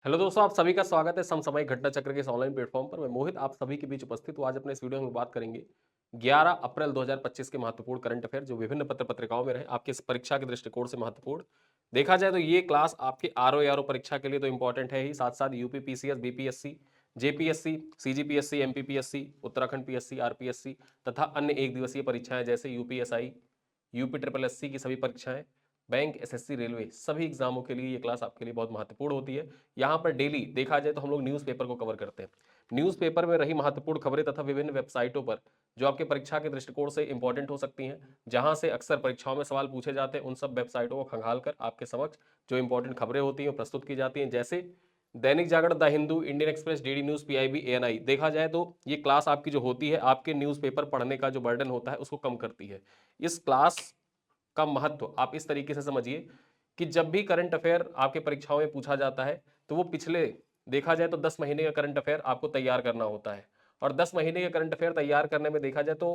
Hello दोस्तों, आप सभी का स्वागत है समसामयिक घटना चक्र के इस ऑनलाइन प्लेटफॉर्म पर। मैं मोहित आप सभी के बीच उपस्थित हूँ। आज अपने इस वीडियो में बात करेंगे 11 अप्रैल 2025 के महत्वपूर्ण करंट अफेयर जो विभिन्न पत्र पत्रिकाओं में रहे, आपके इस परीक्षा के दृष्टिकोण से महत्वपूर्ण देखा जाए तो ये क्लास आपके आरओ परीक्षा के लिए तो इंपॉर्टेंट है ही, साथ साथ UP PCS, BPSC, JPSC, CGPSC, MPPSC, Uttarakhand PSC, RPSC तथा अन्य एक दिवसीय परीक्षाएं जैसे यूपीएसआई, यूपी ट्रिपल एससी की सभी परीक्षाएं, बैंक, एसएससी, रेलवे सभी एग्जामों के लिए ये क्लास आपके लिए बहुत महत्वपूर्ण होती है। यहाँ पर डेली देखा जाए तो हम लोग न्यूज़पेपर को कवर करते हैं। न्यूज़पेपर में रही महत्वपूर्ण खबरें तथा विभिन्न वेबसाइटों पर जो आपके परीक्षा के दृष्टिकोण से इंपॉर्टेंट हो सकती हैं, जहां से अक्सर परीक्षाओं में सवाल पूछे जाते हैं, उन सब वेबसाइटों को खंगाल कर आपके समक्ष जो इंपॉर्टेंट खबरें होती हैं प्रस्तुत की जाती हैं। जैसे Dainik Jagran, the Hindu, Indian Express, DD News, PIB, ANI. देखा जाए तो ये क्लास आपकी जो होती है आपके न्यूज़पेपर पढ़ने का जो बर्डन होता है उसको कम करती है। इस क्लास का महत्व आप इस तरीके से समझिए कि जब भी करंट अफेयर आपके परीक्षाओं में पूछा जाता है तो वो पिछले देखा जाए तो 10 महीने का करंट अफेयर आपको तैयार करना होता है। और 10 महीने के करंट अफेयर तैयार करने में देखा जाए तो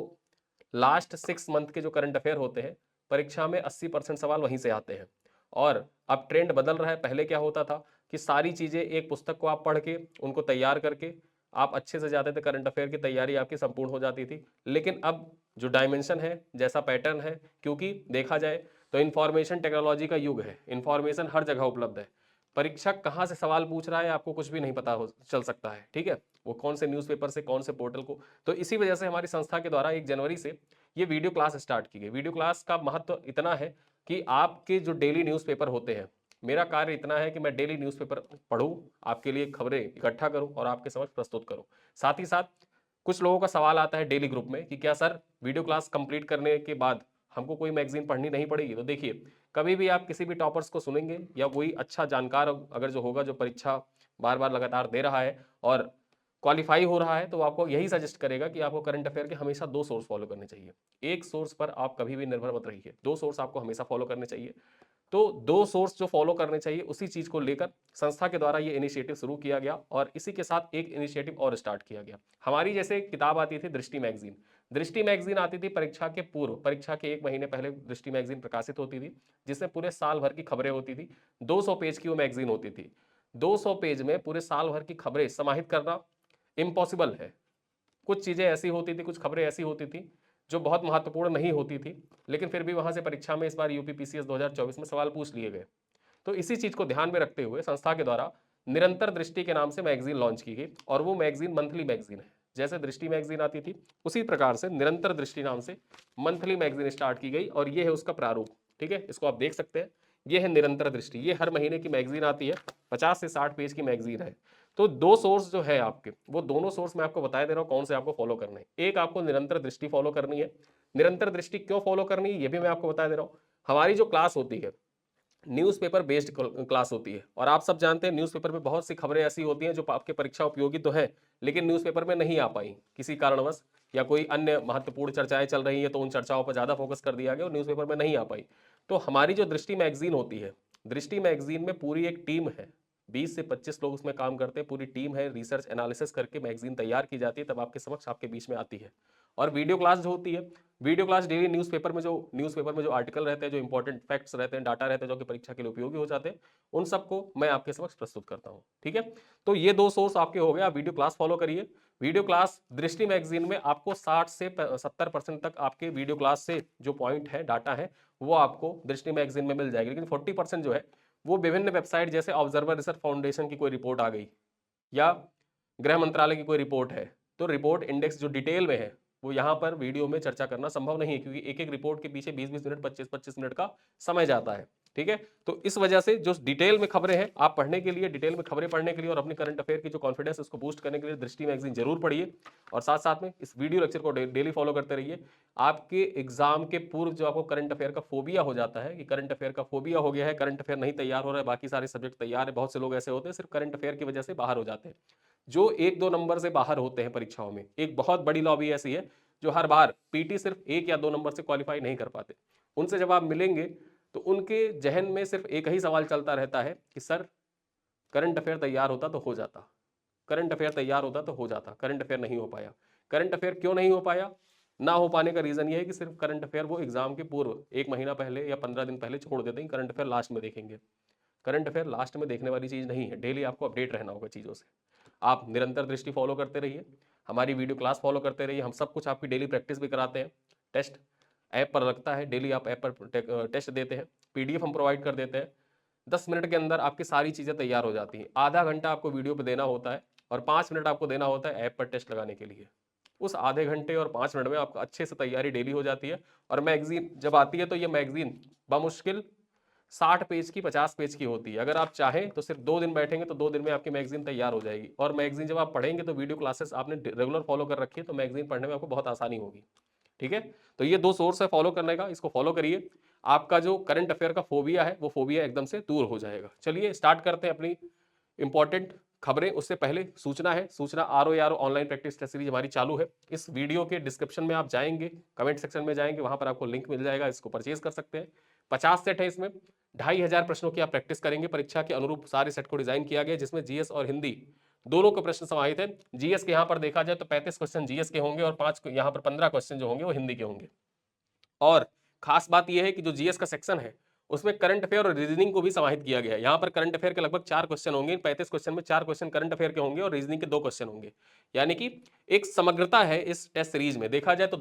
लास्ट 6 मंथ के जो करंट अफेयर होते हैं परीक्षा में 80% सवाल वहीं से आते हैं। और अब ट्रेंड बदल रहा है। पहले क्या होता था कि सारी चीजें एक पुस्तक को आप पढ़ के उनको तैयार करके आप अच्छे से जाते थे, करंट अफेयर की तैयारी आपकी संपूर्ण हो जाती थी। लेकिन अब जो डायमेंशन है, जैसा पैटर्न है, क्योंकि देखा जाए तो इंफॉर्मेशन टेक्नोलॉजी का युग है, इंफॉर्मेशन हर जगह उपलब्ध है। परीक्षक कहाँ से सवाल पूछ रहा है आपको कुछ भी नहीं पता हो चल सकता है, ठीक है, वो कौन से न्यूज़पेपर से कौन से पोर्टल को। तो इसी वजह से हमारी संस्था के द्वारा 1 जनवरी से ये वीडियो क्लास स्टार्ट की गई। वीडियो क्लास का महत्व इतना है कि आपके जो डेली न्यूज़पेपर होते हैं, मेरा कार्य इतना है कि मैं डेली न्यूज़पेपर पढूं, आपके लिए खबरें इकट्ठा करूं और आपके समक्ष प्रस्तुत करूं। साथ ही साथ कुछ लोगों का सवाल आता है डेली ग्रुप में कि क्या सर वीडियो क्लास कंप्लीट करने के बाद हमको कोई मैगजीन पढ़नी नहीं पड़ेगी। तो देखिए, कभी भी आप किसी भी टॉपर्स को सुनेंगे या कोई अच्छा जानकार अगर जो होगा, जो परीक्षा बार बार लगातार दे रहा है और क्वालिफाई हो रहा है, तो आपको यही सजेस्ट करेगा कि आपको करंट अफेयर के हमेशा 2 सोर्स फॉलो करने चाहिए। एक सोर्स पर आप कभी भी निर्भर मत रहिए, 2 सोर्स आपको हमेशा फॉलो करने चाहिए। तो 2 सोर्स जो फॉलो करने चाहिए उसी चीज को लेकर संस्था के द्वारा ये इनिशिएटिव शुरू किया गया और इसी के साथ एक इनिशिएटिव और स्टार्ट किया गया। हमारी जैसे किताब आती थी दृष्टि मैगजीन, दृष्टि मैगजीन आती थी परीक्षा के पूर्व, परीक्षा के 1 महीने पहले दृष्टि मैगजीन प्रकाशित होती थी, जिसमें पूरे साल भर की खबरें होती थी। 200 पेज की वो मैगजीन होती थी। 200 पेज में पूरे साल भर की खबरें समाहित करना इम्पॉसिबल है। कुछ चीजें ऐसी होती थी, कुछ खबरें ऐसी होती थी जो बहुत महत्वपूर्ण नहीं होती थी, लेकिन फिर भी वहां से परीक्षा में इस बार यूपी पीसीएस 2024 में सवाल पूछ लिए गए। तो इसी चीज को ध्यान में रखते हुए संस्था के द्वारा निरंतर दृष्टि के नाम से मैगजीन लॉन्च की गई और वो मैगजीन मंथली मैगजीन है। जैसे दृष्टि मैगजीन आती थी उसी प्रकार से निरंतर दृष्टि नाम से मंथली मैगजीन स्टार्ट की गई और ये है उसका प्रारूप। ठीक है, इसको आप देख सकते हैं। ये है निरंतर दृष्टि, ये हर महीने की मैगजीन आती है, 50 से 60 पेज की मैगजीन है। तो 2 सोर्स जो है आपके, वो दोनों सोर्स मैं आपको बता दे रहा हूँ कौन से आपको फॉलो करने हैं। एक आपको निरंतर दृष्टि फॉलो करनी है। निरंतर दृष्टि क्यों फॉलो करनी है ये भी मैं आपको बता दे रहा हूँ। हमारी जो क्लास होती है न्यूज़पेपर बेस्ड क्लास होती है और आप सब जानते हैं न्यूज़पेपर में बहुत सी खबरें ऐसी होती हैं जो आपके परीक्षा उपयोगी तो है, लेकिन न्यूज़पेपर में नहीं आ पाई किसी कारणवश, या कोई अन्य महत्वपूर्ण चर्चाएं चल रही हैं तो उन चर्चाओं पर ज़्यादा फोकस कर दिया गया और न्यूज़पेपर में नहीं आ पाई। तो हमारी जो दृष्टि मैगजीन होती है, दृष्टि मैगजीन में पूरी एक टीम है, 20 से 25 लोग उसमें काम करते हैं, पूरी टीम है, रिसर्च एनालिसिस करके मैगजीन तैयार की जाती है, तब आपके समक्ष आपके बीच में आती है। और वीडियो क्लास जो होती है, वीडियो क्लास डेली न्यूज़पेपर में जो आर्टिकल रहते हैं, जो इंपॉर्टेंट फैक्ट्स रहते हैं, डाटा रहते हैं जो कि परीक्षा के लिए उपयोगी हो जाते हैं, उन सबको मैं आपके समक्ष प्रस्तुत करता हूं। ठीक है, तो ये 2 सोर्स आपके हो गए। आप वीडियो क्लास फॉलो करिए। वीडियो क्लास दृष्टि मैगजीन में आपको 60 से 70% तक आपके वीडियो क्लास से जो पॉइंट है, डाटा है, वो आपको दृष्टि मैगजीन में मिल जाएगी। लेकिन 40% जो है वो विभिन्न वेबसाइट जैसे ऑब्जर्वर रिसर्च फाउंडेशन की कोई रिपोर्ट आ गई या गृह मंत्रालय की कोई रिपोर्ट है, तो रिपोर्ट इंडेक्स जो डिटेल में है वो यहाँ पर वीडियो में चर्चा करना संभव नहीं है, क्योंकि एक एक रिपोर्ट के पीछे 20-20 मिनट, 25-25 मिनट का समय जाता है। ठीक है, तो इस वजह से जो डिटेल में खबरें हैं, आप पढ़ने के लिए, डिटेल में खबरें पढ़ने के लिए और अपने करंट अफेयर की जो कॉन्फिडेंस उसको बूस्ट करने के लिए दृष्टि मैगजीन जरूर पढ़िए। और साथ साथ में इस वीडियो लेक्चर को डेली फॉलो करते रहिए। आपके एग्जाम के पूर्व जो आपको करंट अफेयर का फोबिया हो जाता है कि करंट अफेयर का फोबिया हो गया है, करंट अफेयर नहीं तैयार हो रहा है, बाकी सारे सब्जेक्ट तैयार है, बहुत से लोग ऐसे होते हैं सिर्फ करंट अफेयर की वजह से बाहर हो जाते हैं। जो 1-2 नंबर से बाहर होते हैं परीक्षाओं में, एक बहुत बड़ी लॉबी ऐसी है जो हर बार पीटी सिर्फ 1 या 2 नंबर से क्वालिफाई नहीं कर पाते। उनसे जब आप मिलेंगे तो उनके जहन में सिर्फ एक ही सवाल चलता रहता है कि सर करंट अफेयर तैयार होता तो हो जाता, करंट अफेयर तैयार होता तो हो जाता, करंट अफेयर नहीं हो पाया। करंट अफेयर क्यों नहीं हो पाया? ना हो पाने का रीजन ये है कि सिर्फ करंट अफेयर वो एग्जाम के पूर्व 1 महीना पहले या 15 दिन पहले छोड़ देते हैं, करंट अफेयर लास्ट में देखेंगे। करंट अफेयर लास्ट में देखने वाली चीज़ नहीं है, डेली आपको अपडेट रहना होगा चीज़ों से। आप निरंतर दृष्टि फॉलो करते रहिए, हमारी वीडियो क्लास फॉलो करते रहिए, हम सब कुछ आपकी डेली प्रैक्टिस भी कराते हैं। टेस्ट ऐप पर लगता है, डेली आप ऐप पर टेस्ट देते हैं, PDF हम प्रोवाइड कर देते हैं। 10 मिनट के अंदर आपकी सारी चीज़ें तैयार हो जाती हैं। आधा घंटा आपको वीडियो पे देना होता है और 5 मिनट आपको देना होता है ऐप पर टेस्ट लगाने के लिए। उस आधे घंटे और 5 मिनट में आपका अच्छे से तैयारी डेली हो जाती है। और मैगजीन जब आती है तो ये मैगजीन बमुश्किल 60 पेज की 50 पेज की होती है। अगर आप चाहें तो सिर्फ 2 दिन बैठेंगे तो 2 दिन में आपकी मैगजीन तैयार हो जाएगी। और मैगजीन जब आप पढ़ेंगे तो वीडियो क्लासेस आपने रेगुलर फॉलो कर रखी है तो मैगजीन पढ़ने में आपको बहुत आसानी होगी। ठीक है, तो ये 2 सोर्स है फॉलो करने का, इसको फॉलो करिए। आपका जो करंट अफेयर का फोबिया है वो फोबिया एकदम से दूर हो जाएगा। चलिए स्टार्ट करते हैं अपनी इंपॉर्टेंट खबरें। उससे पहले सूचना है, सूचना ROAR online practice test series हमारी चालू है। इस वीडियो के डिस्क्रिप्शन में आप जाएंगे, कमेंट सेक्शन में जाएंगे, वहां पर आपको लिंक मिल जाएगा, इसको परचेज कर सकते हैं। 50 सेट है, इसमें 2500 प्रश्नों की आप प्रैक्टिस करेंगे। परीक्षा के अनुरूप सारे सेट को डिजाइन किया गया, जिसमें GS और हिंदी दोनों के प्रश्न समाहित है। GS के यहाँ पर देखा जाए तो 35 क्वेश्चन GS के होंगे और 5 यहाँ पर 15 क्वेश्चन जो होंगे वो हिंदी के होंगे। और खास बात यह है कि जो GS का सेक्शन है उसमें करंट अफेयर और रीजनिंग को भी समाहित किया गया है। यहाँ पर करंट अफेयर के लगभग 4 क्वेश्चन होंगे। 35 क्वेश्चन में 4 क्वेश्चन करंट अफेयर के होंगे और रीजनिंग के 2 क्वेश्चन होंगे। यानी कि एक समग्रता है इस टेस्ट सीरीज में। देखा जाए तो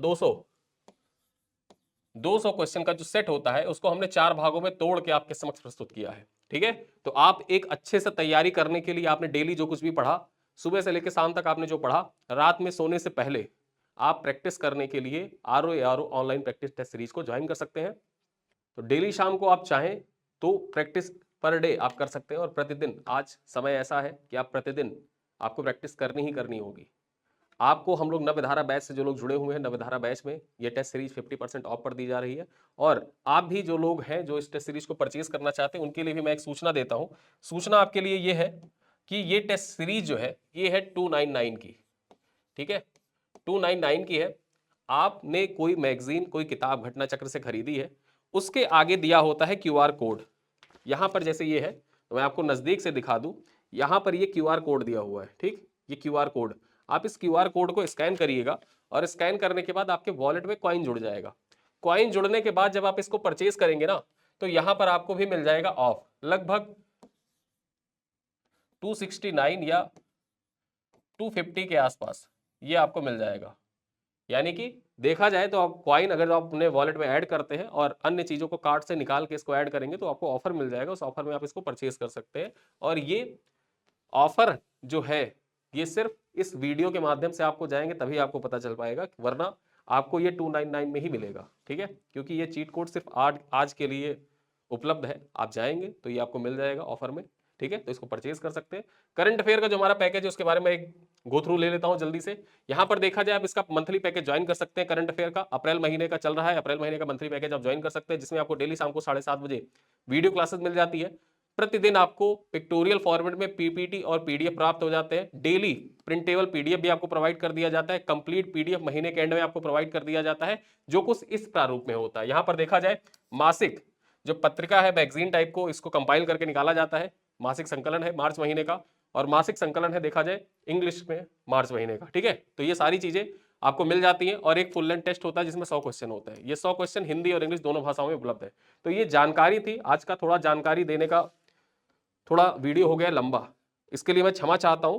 200 क्वेश्चन का जो सेट होता है उसको हमने 4 भागों में तोड़ के आपके समक्ष प्रस्तुत किया है। ठीक है, तो आप एक अच्छे से तैयारी करने के लिए आपने डेली जो कुछ भी पढ़ा, सुबह से लेकर शाम तक आपने जो पढ़ा, रात में सोने से पहले आप प्रैक्टिस करने के लिए ROAR online practice test series को ज्वाइन कर सकते हैं। तो डेली शाम को आप चाहें तो प्रैक्टिस पर डे आप कर सकते हैं और प्रतिदिन, आज समय ऐसा है कि आप प्रतिदिन आपको प्रैक्टिस करनी ही करनी होगी। आपको हम लोग नवधारा बैच से जो लोग जुड़े हुए हैं, नवधारा बैच में ये टेस्ट सीरीज 50% ऑफ पर दी जा रही है। और आप भी जो लोग हैं जो इस टेस्ट सीरीज को परचेज करना चाहते हैं उनके लिए भी मैं एक सूचना देता हूं। सूचना आपके लिए ये है कि ये टेस्ट सीरीज जो है ये है 299 की। ठीक है, 299 की है। आपने कोई मैगजीन, कोई किताब घटना चक्र से खरीदी है, उसके आगे दिया होता है QR कोड। यहां पर जैसे ये है तो मैं आपको नजदीक से दिखा दूं, यहां पर ये QR कोड दिया हुआ है। ठीक, ये QR कोड, आप इस QR कोड को स्कैन करिएगा और स्कैन करने के बाद आपके वॉलेट में कॉइन जुड़ जाएगा। कॉइन जुड़ने के बाद जब आप इसको परचेज करेंगे ना तो यहां पर आपको भी मिल जाएगा ऑफ, लगभग 269 या 250 के आसपास ये आपको मिल जाएगा। यानी कि देखा जाए तो आप कॉइन अगर आप अपने वॉलेट में ऐड करते हैं और अन्य चीज़ों को कार्ड से निकाल के इसको ऐड करेंगे तो आपको ऑफर मिल जाएगा। उस ऑफर में आप इसको परचेज कर सकते हैं। और ये ऑफर जो है ये सिर्फ इस वीडियो के माध्यम से आपको जाएंगे तभी आपको पता चल पाएगा, वरना आपको ये 299 में ही मिलेगा। ठीक है, क्योंकि ये चीट कोड सिर्फ आज के लिए उपलब्ध है। आप जाएंगे तो ये आपको मिल जाएगा ऑफर में। ठीक है, तो इसको परचेज कर सकते हैं। करंट अफेयर का जो हमारा पैकेज है उसके बारे में एक गो थ्रू ले लेता हूं जल्दी से। यहां पर देखा जाए आप इसका मंथली पैकेज ज्वाइन कर सकते हैं। करंट अफेयर का अप्रैल महीने का चल रहा है, अप्रैल महीने का मंथली पैकेज आप ज्वाइन कर सकते हैं, जिसमें आपको डेली शाम को 7:30 बजे वीडियो क्लासेस मिल जाती है। प्रतिदिन आपको पिक्टोरियल फॉर्मेट में PPT और PDF प्राप्त हो जाते हैं। डेली प्रिंटेबल PDF भी आपको प्रोवाइड कर दिया जाता है। कंप्लीट PDF महीने के एंड में आपको प्रोवाइड कर दिया जाता है, जो कुछ इस प्रारूप में होता है। यहां पर देखा जाए मासिक जो पत्रिका है, मैगजीन टाइप को, इसको कंपाइल करके निकाला जाता है। मासिक संकलन है मार्च महीने का और मासिक संकलन है देखा जाए इंग्लिश में मार्च महीने का। ठीक है, तो ये सारी चीजें आपको मिल जाती हैं। और एक फुल लेंथ टेस्ट होता है जिसमें 100 क्वेश्चन होते हैं। ये 100 क्वेश्चन हिंदी और इंग्लिश दोनों भाषाओं में उपलब्ध है। तो ये जानकारी थी आज का, थोड़ा जानकारी देने का थोड़ा वीडियो हो गया लंबा, इसके लिए मैं क्षमा चाहता हूं।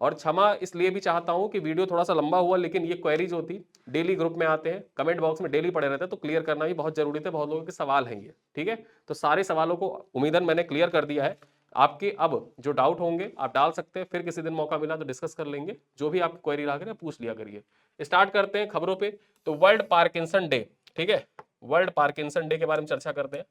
और क्षमा इसलिए भी चाहता हूं कि वीडियो थोड़ा सा लंबा हुआ, लेकिन ये क्वेरीज होती डेली ग्रुप में आते हैं, कमेंट बॉक्स में डेली पड़े रहते हैं, तो क्लियर करना भी बहुत जरूरी था। बहुत लोगों के सवाल हैं ये। ठीक है, तो सारे सवालों को उम्मीदन मैंने क्लियर कर दिया है। आपके अब जो डाउट होंगे आप डाल सकते हैं, फिर किसी दिन मौका मिला तो डिस्कस कर लेंगे। जो भी आपकी क्वेरी रहा करें पूछ लिया करिए। स्टार्ट करते हैं खबरों पे। तो वर्ल्ड पार्किंसन डे, ठीक है, वर्ल्ड पार्किंसन डे के बारे में चर्चा करते हैं।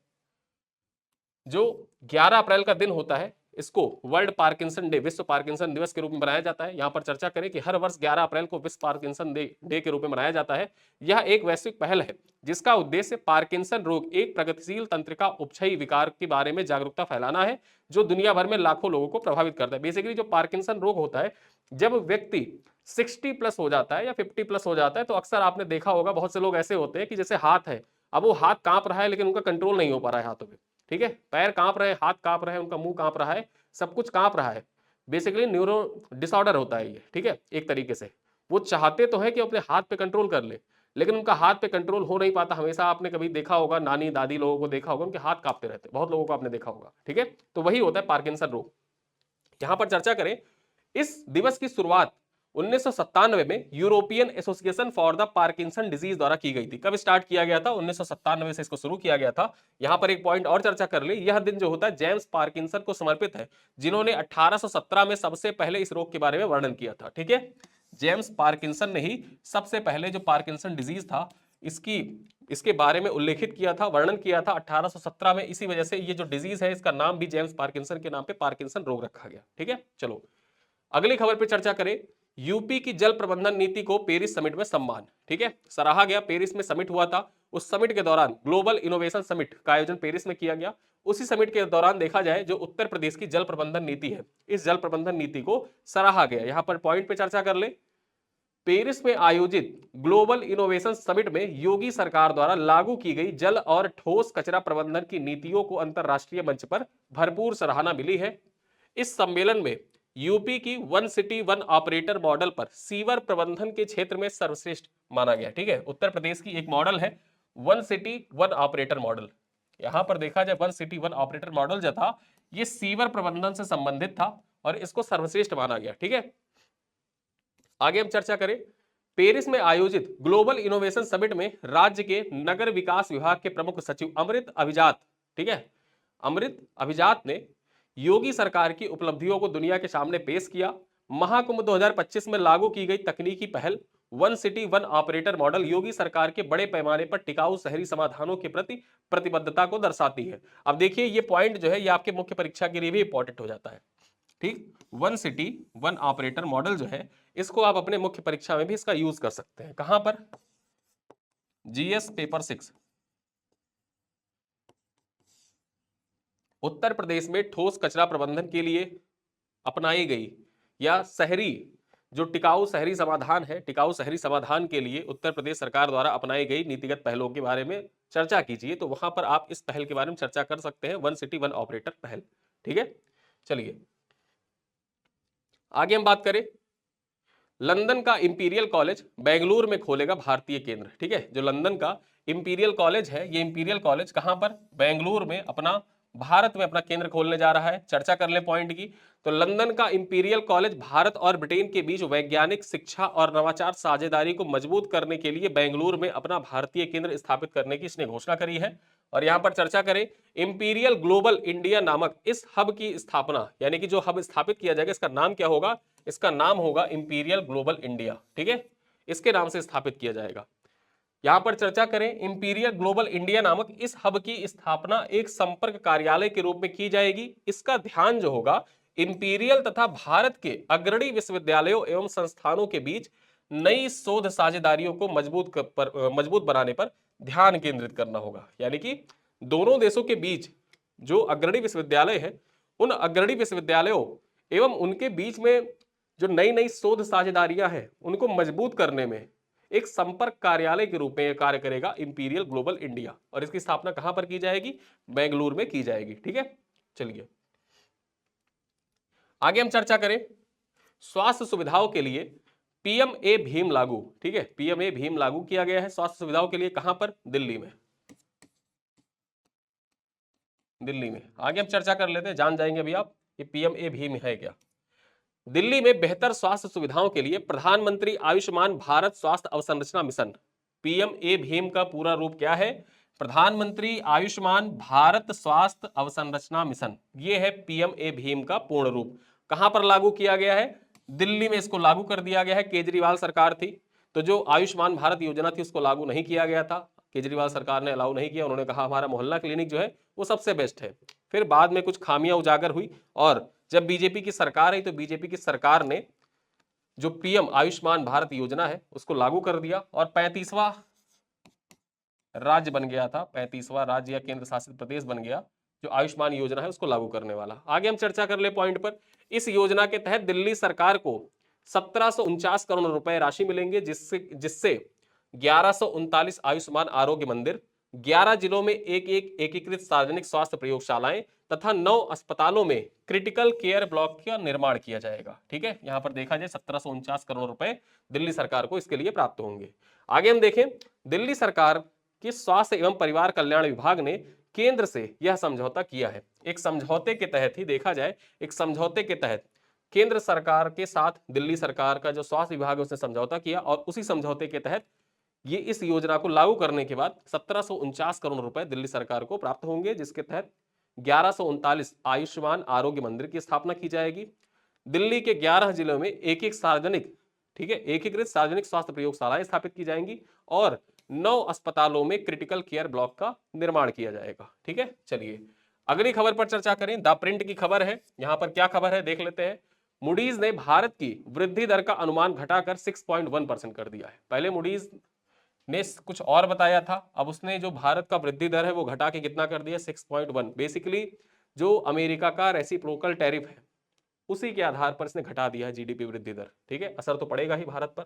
जो 11 अप्रैल का दिन होता है इसको वर्ल्ड पार्किंसन डे, विश्व पार्किंसन दिवस के रूप में मनाया जाता है। यहां पर चर्चा करें कि हर वर्ष 11 अप्रैल को विश्व पार्किंसन डे के रूप में मनाया जाता है। यह एक वैश्विक पहल है जिसका उद्देश्य पार्किंसन रोग, एक प्रगतिशील तंत्रिका उपक्षयी विकार के बारे में जागरूकता फैलाना है, जो दुनिया भर में लाखों लोगों को प्रभावित करता है। बेसिकली जो पार्किंसन रोग होता है, जब व्यक्ति 60+ हो जाता है या 50+ हो जाता है, तो अक्सर आपने देखा होगा बहुत से लोग ऐसे होते हैं कि जैसे हाथ है, अब वो हाथ कांप रहा है लेकिन उनका कंट्रोल नहीं हो पा रहा है हाथों पे। ठीक है, पैर कांप रहे हैं, हाथ कांप रहे हैं, उनका मुंह कांप रहा है, सब कुछ कांप रहा है। बेसिकली न्यूरो डिसऑर्डर होता है ये। ठीक है, एक तरीके से वो चाहते तो है कि अपने हाथ पे कंट्रोल कर ले, लेकिन उनका हाथ पे कंट्रोल हो नहीं पाता। हमेशा आपने कभी देखा होगा, नानी दादी लोगों को देखा होगा, उनके हाथ कांपते रहते, बहुत लोगों को आपने देखा होगा। ठीक है, तो वही होता है पार्किंसन रोग। यहां पर चर्चा करें, इस दिवस की शुरुआत 1997 में European association for the Parkinson disease द्वारा की गई थी। कब स्टार्ट किया गया था? 1997 से इसको शुरू किया गया था। यहां पर एक पॉइंट और चर्चा कर ले, यह दिन जो होता है जेम्स पार्किंसन को समर्पित है, जिन्होंने 1817 में सबसे पहले इस रोग के बारे में वर्णन किया था। ठीक है, जेम्स पार्किंसन ने ही सबसे पहले जो पार्किंसन डिजीज था इसके बारे में उल्लेखित किया था, वर्णन किया था 1817 में। इसी वजह से ये जो डिजीज है इसका नाम भी जेम्स पार्किंसन के नाम पे पार्किंसन रोग रखा गया। ठीक है, चलो अगली खबर पे चर्चा करें। यूपी की जल प्रबंधन नीति को पेरिस समिट में सम्मान। ठीक है, सराहा गया। पेरिस में समिट हुआ था, उस समिट के दौरान ग्लोबल इनोवेशन समिट का आयोजन पेरिस में किया गया। उसी समिट के दौरान देखा जाए जो उत्तर प्रदेश की जल प्रबंधन नीति है, इस जल प्रबंधन नीति को सराहा गया। यहां पर पॉइंट पे चर्चा कर ले। पेरिस में आयोजित ग्लोबल इनोवेशन समिट में योगी सरकार द्वारा लागू की गई जल और ठोस कचरा प्रबंधन की नीतियों को अंतरराष्ट्रीय मंच पर भरपूर सराहना मिली है। इस सम्मेलन में यूपी की one city one operator model पर सीवर प्रबंधन के क्षेत्र में सर्वश्रेष्ठ माना गया। ठीक है, उत्तर प्रदेश की एक मॉडल है one city one operator model. यहां पर देखा जाए one city one operator model जो था ये सीवर प्रबंधन से संबंधित था और इसको सर्वश्रेष्ठ माना गया। ठीक है, आगे हम चर्चा करें। पेरिस में आयोजित ग्लोबल इनोवेशन समिट में राज्य के नगर विकास विभाग के प्रमुख सचिव अमृत अभिजात, ठीक है, अमृत अभिजात ने योगी सरकार की उपलब्धियों को दुनिया के सामने पेश किया। महाकुंभ 2025 में लागू की गई तकनीकी पहल one city one operator model Yogi सरकार के बड़े पैमाने पर टिकाऊ शहरी समाधानों के प्रति प्रतिबद्धता को दर्शाती है। अब देखिए ये पॉइंट जो है ये आपके मुख्य परीक्षा के लिए भी इंपॉर्टेंट हो जाता है। ठीक, one city one operator model जो है इसको आप अपने मुख्य परीक्षा में भी इसका यूज कर सकते हैं। कहां पर? GS paper 6। उत्तर प्रदेश में ठोस कचरा प्रबंधन के लिए अपनाई गई या शहरी जो टिकाऊ शहरी समाधान है, टिकाऊ शहरी समाधान के लिए उत्तर प्रदेश सरकार द्वारा अपनाई गई नीतिगत पहलों के बारे में चर्चा कीजिए, तो वहां पर आप इस पहल के बारे में चर्चा कर सकते हैं, वन सिटी वन ऑपरेटर पहल। ठीक है, चलिए आगे हम बात करें। लंदन का इंपीरियल कॉलेज बेंगलुरु में खोलेगा भारतीय केंद्र। ठीक है, जो लंदन का इंपीरियल कॉलेज है ये इंपीरियल कॉलेज कहां पर? बेंगलुरु में अपना भारत में अपना केंद्र खोलने जा रहा है। चर्चा कर ले पॉइंट की। तो लंदन का इंपीरियल कॉलेज भारत और ब्रिटेन के बीच वैज्ञानिक शिक्षा और नवाचार साझेदारी को मजबूत करने के लिए बेंगलुरु में अपना भारतीय केंद्र स्थापित करने की इसने घोषणा करी है। और यहां पर चर्चा करें, इंपीरियल ग्लोबल इंडिया नामक इस हब की स्थापना, यानी कि जो हब स्थापित किया जाएगा इसका नाम क्या होगा? इसका नाम होगा इंपीरियल ग्लोबल इंडिया। ठीक है, इसके नाम से स्थापित किया जाएगा। यहां पर चर्चा करें, इंपीरियल ग्लोबल इंडिया नामक इस हब की स्थापना एक संपर्क कार्यालय के रूप में की जाएगी। इसका ध्यान जो होगा इंपीरियल तथा भारत के अग्रणी विश्वविद्यालयों एवं संस्थानों के बीच नई शोध साझेदारियों को मजबूत बनाने पर ध्यान केंद्रित करना होगा। यानी कि दोनों देशों के बीच जो अग्रणी विश्वविद्यालय है उन अग्रणी विश्वविद्यालयों एवं उनके बीच में जो नई नई शोध साझेदारियां हैं उनको मजबूत करने में एक संपर्क कार्यालय के रूप में कार्य करेगा इंपीरियल ग्लोबल इंडिया। और इसकी स्थापना कहां पर की जाएगी? बेंगलुरु में की जाएगी। ठीक है, चलिए आगे हम चर्चा करें। स्वास्थ्य सुविधाओं के लिए पीएमए भीम लागू। ठीक है, पीएमए भीम लागू किया गया है स्वास्थ्य सुविधाओं के लिए। कहां पर? दिल्ली में। दिल्ली में आगे हम चर्चा कर लेते हैं, जान जाएंगे अभी आप ये पीएमए भीम है क्या। दिल्ली में बेहतर स्वास्थ्य सुविधाओं के लिए प्रधानमंत्री आयुष्मान भारत स्वास्थ्य अवसंरचना मिशन, पीएमए भीम का पूरा रूप क्या है? प्रधानमंत्री आयुष्मान भारत स्वास्थ्य अवसंरचना मिशन, ये है पीएमए भीम का पूर्ण रूप। कहां पर लागू किया गया है? दिल्ली में इसको लागू कर दिया गया है। केजरीवाल सरकार थी तो जो आयुष्मान भारत योजना थी उसको लागू नहीं किया गया था, केजरीवाल सरकार ने अलाउ नहीं किया। उन्होंने कहा हमारा मोहल्ला क्लिनिक जो है वो सबसे बेस्ट है। फिर बाद में कुछ खामियां उजागर हुई और जब बीजेपी की सरकार आई तो बीजेपी की सरकार ने जो पीएम आयुष्मान भारत योजना है उसको लागू कर दिया और 35वां राज्य बन गया था, 35वां राज्य या केंद्र शासित प्रदेश बन गया जो आयुष्मान योजना है उसको लागू करने वाला। आगे हम चर्चा कर ले पॉइंट पर। इस योजना के तहत दिल्ली सरकार को 1749 करोड़ रुपए राशि मिलेंगे, जिससे 1139 आयुष्मान आरोग्य मंदिर, 11 जिलों में एक एकीकृत सार्वजनिक स्वास्थ्य प्रयोगशालाएं तथा 9 अस्पतालों में क्रिटिकल केयर ब्लॉक का निर्माण किया जाएगा। ठीक है, यहां पर देखा जाए 1749 करोड़ रुपए दिल्ली सरकार को इसके लिए प्राप्त होंगे। आगे हम देखें, दिल्ली सरकार के स्वास्थ्य एवं परिवार कल्याण विभाग ने केंद्र से यह समझौता किया है। एक समझौते के तहत ही देखा जाए, एक समझौते के तहत केंद्र सरकार के साथ दिल्ली सरकार का जो स्वास्थ्य विभाग है उसने समझौता किया और उसी समझौते के तहत ये इस योजना को लागू करने के बाद 1749 करोड़ रुपए दिल्ली सरकार को प्राप्त होंगे, जिसके तहत 1139 आयुष्मान आरोग्य मंदिर की स्थापना की जाएगी। दिल्ली के 11 जिलों में एक सार्वजनिक, ठीक है, एकीकृत सार्वजनिक स्वास्थ्य प्रयोगशालाएं स्थापित की जाएंगी और 9 अस्पतालों में क्रिटिकल केयर ब्लॉक का निर्माण किया जाएगा। ठीक है, चलिए अगली खबर पर चर्चा करें। द प्रिंट की खबर है, यहां पर क्या खबर है देख लेते हैं। मूडीज ने भारत की वृद्धि दर का अनुमान घटाकर 6.1% कर दिया है। पहले मूडीज ने कुछ और बताया था, अब उसने जो भारत का वृद्धि दर है वो घटा के कितना कर दिया, 6.1। बेसिकली जो अमेरिका का रेसिप्रोकल टैरिफ है उसी के आधार पर इसने घटा दिया है जीडीपी वृद्धि दर। ठीक है, असर तो पड़ेगा ही भारत पर।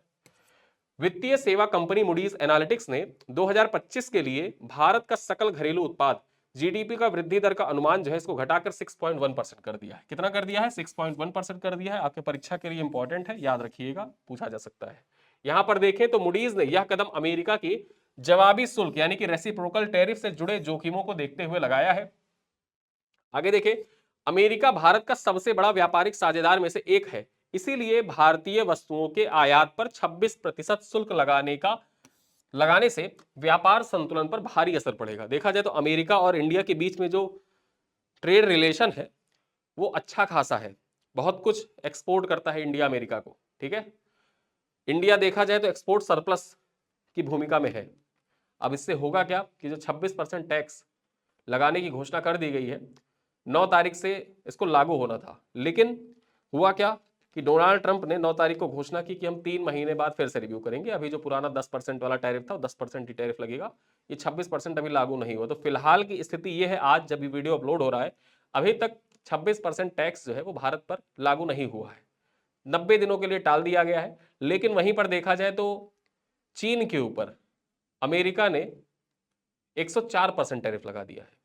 वित्तीय सेवा कंपनी मूडीज एनालिटिक्स ने 2025 के लिए भारत का सकल घरेलू उत्पाद जीडीपी का वृद्धि दर का अनुमान जो है इसको घटाकर 6.1% कर दिया है। कितना कर दिया है, 6.1% कर दिया है। आपके परीक्षा के लिए इंपॉर्टेंट है, याद रखिएगा, पूछा जा सकता है। यहां पर देखें तो मूडीज ने यह कदम अमेरिका की जवाबी शुल्क यानी कि रेसिप्रोकल टैरिफ से जुड़े जोखिमों को देखते हुए लगाया है। आगे देखें, अमेरिका भारत का सबसे बड़ा व्यापारिक साझेदार में से एक है, इसीलिए भारतीय वस्तुओं के आयात पर 26% शुल्क लगाने से व्यापार संतुलन पर भारी असर पड़ेगा। देखा जाए तो अमेरिका और इंडिया के बीच में जो ट्रेड रिलेशन है वो अच्छा खासा है, बहुत कुछ एक्सपोर्ट करता है इंडिया अमेरिका को। ठीक है, इंडिया देखा जाए तो एक्सपोर्ट सरप्लस की भूमिका में है। अब इससे होगा क्या कि जो 26% टैक्स लगाने की घोषणा कर दी गई है, 9 तारीख से इसको लागू होना था, लेकिन हुआ क्या कि डोनाल्ड ट्रंप ने 9 तारीख को घोषणा की कि हम 3 महीने बाद फिर से रिव्यू करेंगे। अभी जो पुराना 10% वाला टैरिफ था 10% ही टैरिफ लगेगा, ये 26% अभी लागू नहीं हुआ। तो फिलहाल की स्थिति ये है, आज जब ये वीडियो अपलोड हो रहा है अभी तक 26% टैक्स जो है वो भारत पर लागू नहीं हुआ है, 90 दिनों के लिए टाल दिया गया है। लेकिन वहीं पर देखा जाए तो चीन के ऊपर अमेरिका ने 104% टैरिफ लगा दिया है।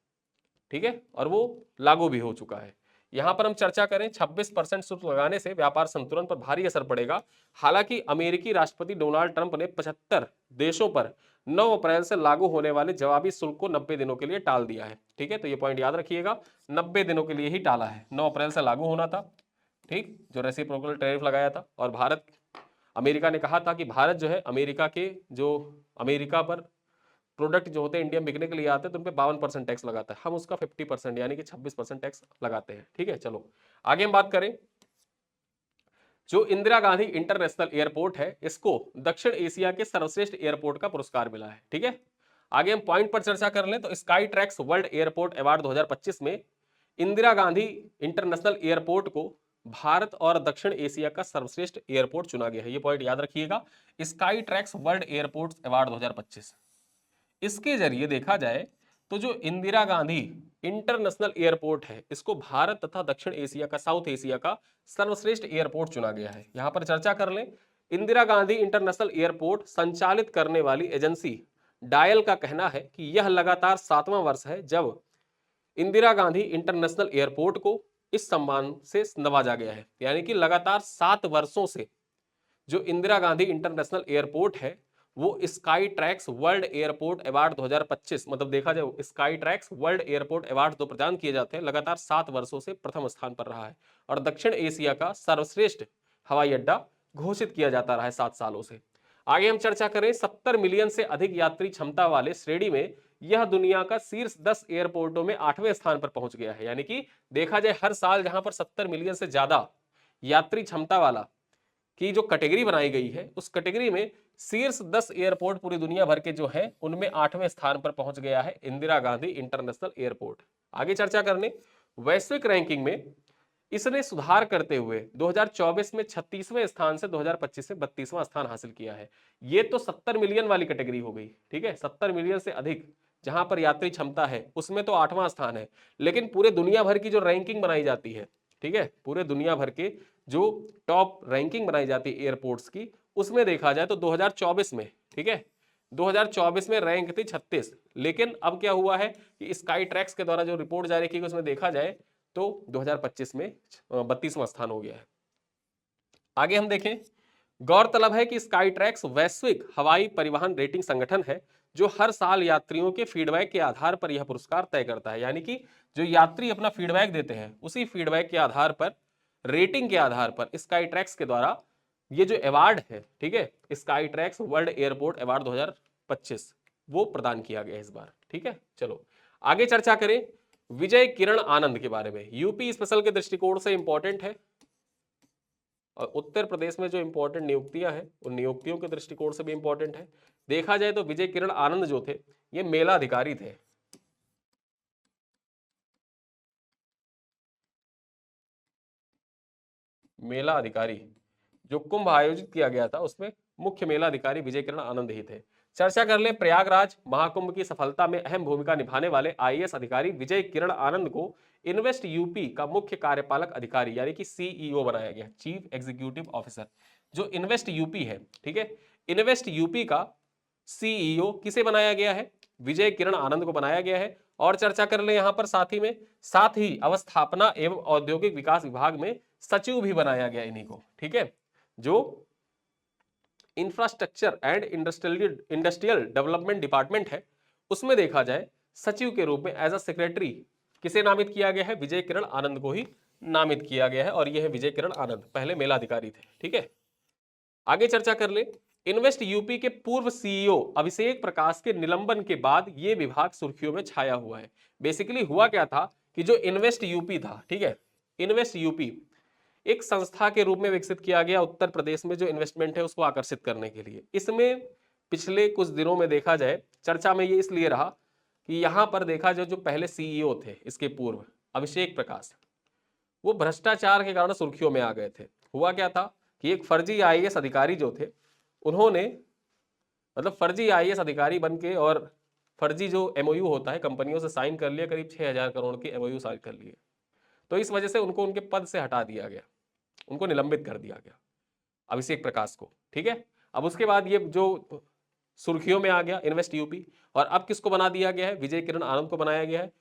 ठीक है, और वो लागू भी हो चुका है। यहां पर हम चर्चा करें, 26% शुल्क लगाने से व्यापार संतुलन पर भारी असर पड़ेगा। हालांकि अमेरिकी राष्ट्रपति डोनाल्ड ट्रंप ने 75 देशों पर 9 अप्रैल से लागू होने वाले जवाबी शुल्क को 90 दिनों के लिए टाल दिया है। ठीक है, तो ये पॉइंट याद रखिएगा, 90 दिनों के लिए ही टाला है, 9 अप्रैल से लागू होना था। ठीक, जो रेसिप्रोकल टैरिफ लगाया था, और भारत, अमेरिका ने कहा था कि भारत जो है अमेरिका के, जो अमेरिका पर प्रोडक्ट जो होते हैं इंडिया में बिकने के लिए आते हैं तो उन पे 52% टैक्स लगाता है, हम उसका 50% यानी कि 26% टैक्स लगाते हैं। ठीक है, चलो आगे हम बात करें। जो इंदिरा गांधी इंटरनेशनल एयरपोर्ट है इसको दक्षिण एशिया के सर्वश्रेष्ठ एयरपोर्ट का पुरस्कार मिला है। ठीक है, आगे हम पॉइंट पर चर्चा कर लें तो sky tracks world airport award 2025 में इंदिरा गांधी इंटरनेशनल एयरपोर्ट को भारत और दक्षिण एशिया का सर्वश्रेष्ठ एयरपोर्ट चुना गया है। ये पॉइंट याद रखिएगा, sky tracks world airport award 2025। इसके जरिए देखा जाए तो जो इंदिरा गांधी इंटरनेशनल एयरपोर्ट है इसको भारत तथा दक्षिण एशिया का, साउथ एशिया का सर्वश्रेष्ठ एयरपोर्ट चुना गया है। यहां पर चर्चा कर लें, इंदिरा गांधी इंटरनेशनल एयरपोर्ट संचालित करने वाली एजेंसी डायल का कहना है कि यह लगातार 7वां वर्ष है जब इंदिरा गांधी इंटरनेशनल एयरपोर्ट को इस सम्मान से नवाजा गया है। यानी कि लगातार 7 वर्षों से जो इंदिरा गांधी इंटरनेशनल एयरपोर्ट है वो sky tracks world airport award 2025, मतलब देखा जाए sky tracks world airport award तो प्रदान किए जाते हैं, लगातार 7 वर्षों से प्रथम स्थान पर रहा है और दक्षिण एशिया का सर्वश्रेष्ठ हवाई अड्डा घोषित किया जाता रहा है 7 सालों से। आगे हम चर्चा करें, 70 मिलियन से अधिक यात्री क्षमता वाले श्रेणी में यह दुनिया का शीर्ष 10 एयरपोर्टों में 8वें स्थान पर पहुंच गया है। यानी कि देखा जाए हर साल जहां पर 70 मिलियन से ज्यादा यात्री क्षमता वाला की जो कैटेगरी बनाई गई है उस कैटेगरी में शीर्ष 10 एयरपोर्ट पूरी दुनिया भर के जो है उनमें 8वें स्थान पर पहुंच गया है इंदिरा गांधी इंटरनेशनल एयरपोर्ट। आगे चर्चा करने, वैश्विक रैंकिंग में इसने सुधार करते हुए 2024 में 36वें स्थान से 2025 में 32वां स्थान हासिल किया है। ये तो 70 मिलियन वाली कैटेगरी हो गई। ठीक है, 70 मिलियन से अधिक जहां पर यात्री क्षमता है उसमें तो 8वां स्थान है, लेकिन पूरे दुनिया भर की जो रैंकिंग बनाई जाती है, ठीक है, पूरे दुनिया भर के जो टॉप रैंकिंग बनाई जाती है एयरपोर्ट्स की, उसमें देखा जाए तो 2024 में, ठीक है, 2024 में रैंक थी 36, लेकिन अब क्या हुआ है कि स्काई ट्रैक्स के द्वारा जो रिपोर्ट जारी की गई उसमें देखा जाए तो 2025 में 32वां स्थान हो गया है। आगे हम देखें, गौरतलब है कि स्काई ट्रैक्स वैश्विक हवाई परिवहन रेटिंग संगठन है जो हर साल यात्रियों के फीडबैक के आधार पर यह पुरस्कार तय करता है। यानी कि जो यात्री अपना फीडबैक देते हैं उसी फीडबैक के आधार पर, रेटिंग के आधार पर स्काई ट्रैक्स के द्वारा ये जो अवार्ड है, ठीक है, sky tracks world airport award 2025 वो प्रदान किया गया इस बार। ठीक है, चलो आगे चर्चा करें विजय किरण आनंद के बारे में। यूपी स्पेशल के दृष्टिकोण से इंपॉर्टेंट है और उत्तर प्रदेश में जो इंपॉर्टेंट नियुक्तियां हैं उन नियुक्तियों के दृष्टिकोण से भी इंपॉर्टेंट है। देखा जाए तो विजय किरण आनंद जो थे ये मेला अधिकारी थे। मेला अधिकारी जो कुंभ आयोजित किया गया था उसमें मुख्य मेला अधिकारी विजय किरण आनंद ही थे। चर्चा कर ले प्रयागराज महाकुंभ की सफलता में अहम भूमिका निभाने वाले आईएएस अधिकारी विजय किरण आनंद को इन्वेस्ट यूपी का मुख्य कार्यपालक अधिकारी यानी कि सीईओ बनाया गया, चीफ एग्जीक्यूटिव ऑफिसर। जो इन्वेस्ट यूपी है, ठीक है, इन्वेस्ट यूपी का सीईओ किसे बनाया गया है? विजय किरण आनंद को बनाया गया है। और चर्चा कर ले यहां पर साथ ही अवस्थापना एवं औद्योगिक विकास विभाग में सचिव भी बनाया गया इन्हीं को। ठीक है, जो infrastructure and industrial development department है उसमें देखा जाए सचिव के रूप में एज अ सेक्रेटरी किसे नामित किया गया है? विजय किरण आनंद को ही नामित किया गया है और यह है विजय किरण आनंद, पहले मेला अधिकारी थे। ठीक है, आगे चर्चा कर ले इन्वेस्ट यूपी के पूर्व सीईओ अभिषेक प्रकाश के निलंबन के बाद यह विभाग सुर्खियों में छाया हुआ है। बेसिकली हुआ क्या था कि जो इन्वेस्ट यूपी था, ठीक है, इन्वेस्ट यूपी एक संस्था के रूप में विकसित किया गया उत्तर प्रदेश में जो इन्वेस्टमेंट है उसको आकर्षित करने के लिए। इसमें पिछले कुछ दिनों में देखा जाए चर्चा में ये इसलिए रहा कि यहां पर देखा जाए जो पहले सीईओ थे इसके पूर्व अभिषेक प्रकाश, वो भ्रष्टाचार के कारण सुर्खियों में आ गए थे। हुआ क्या था कि एक फर्जी आईएएस अधिकारी जो थे उन्होंने मतलब फर्जी आईएएस अधिकारी बन के और फर्जी जो एमओयू होता है कंपनियों से साइन कर लिया, करीब 6000 करोड़ के एमओयू साइन कर लिए। तो इस वजह से उनको उनके पद से हटा दिया गया, उनको निलंबित कर दिया गया अभिषेक प्रकाश को। ठीक है, अब उसके बाद ये जो सुर्खियों में आ गया इन्वेस्ट यूपी, और अब किसको बना दिया गया है? विजय किरण आनंद को बनाया गया है।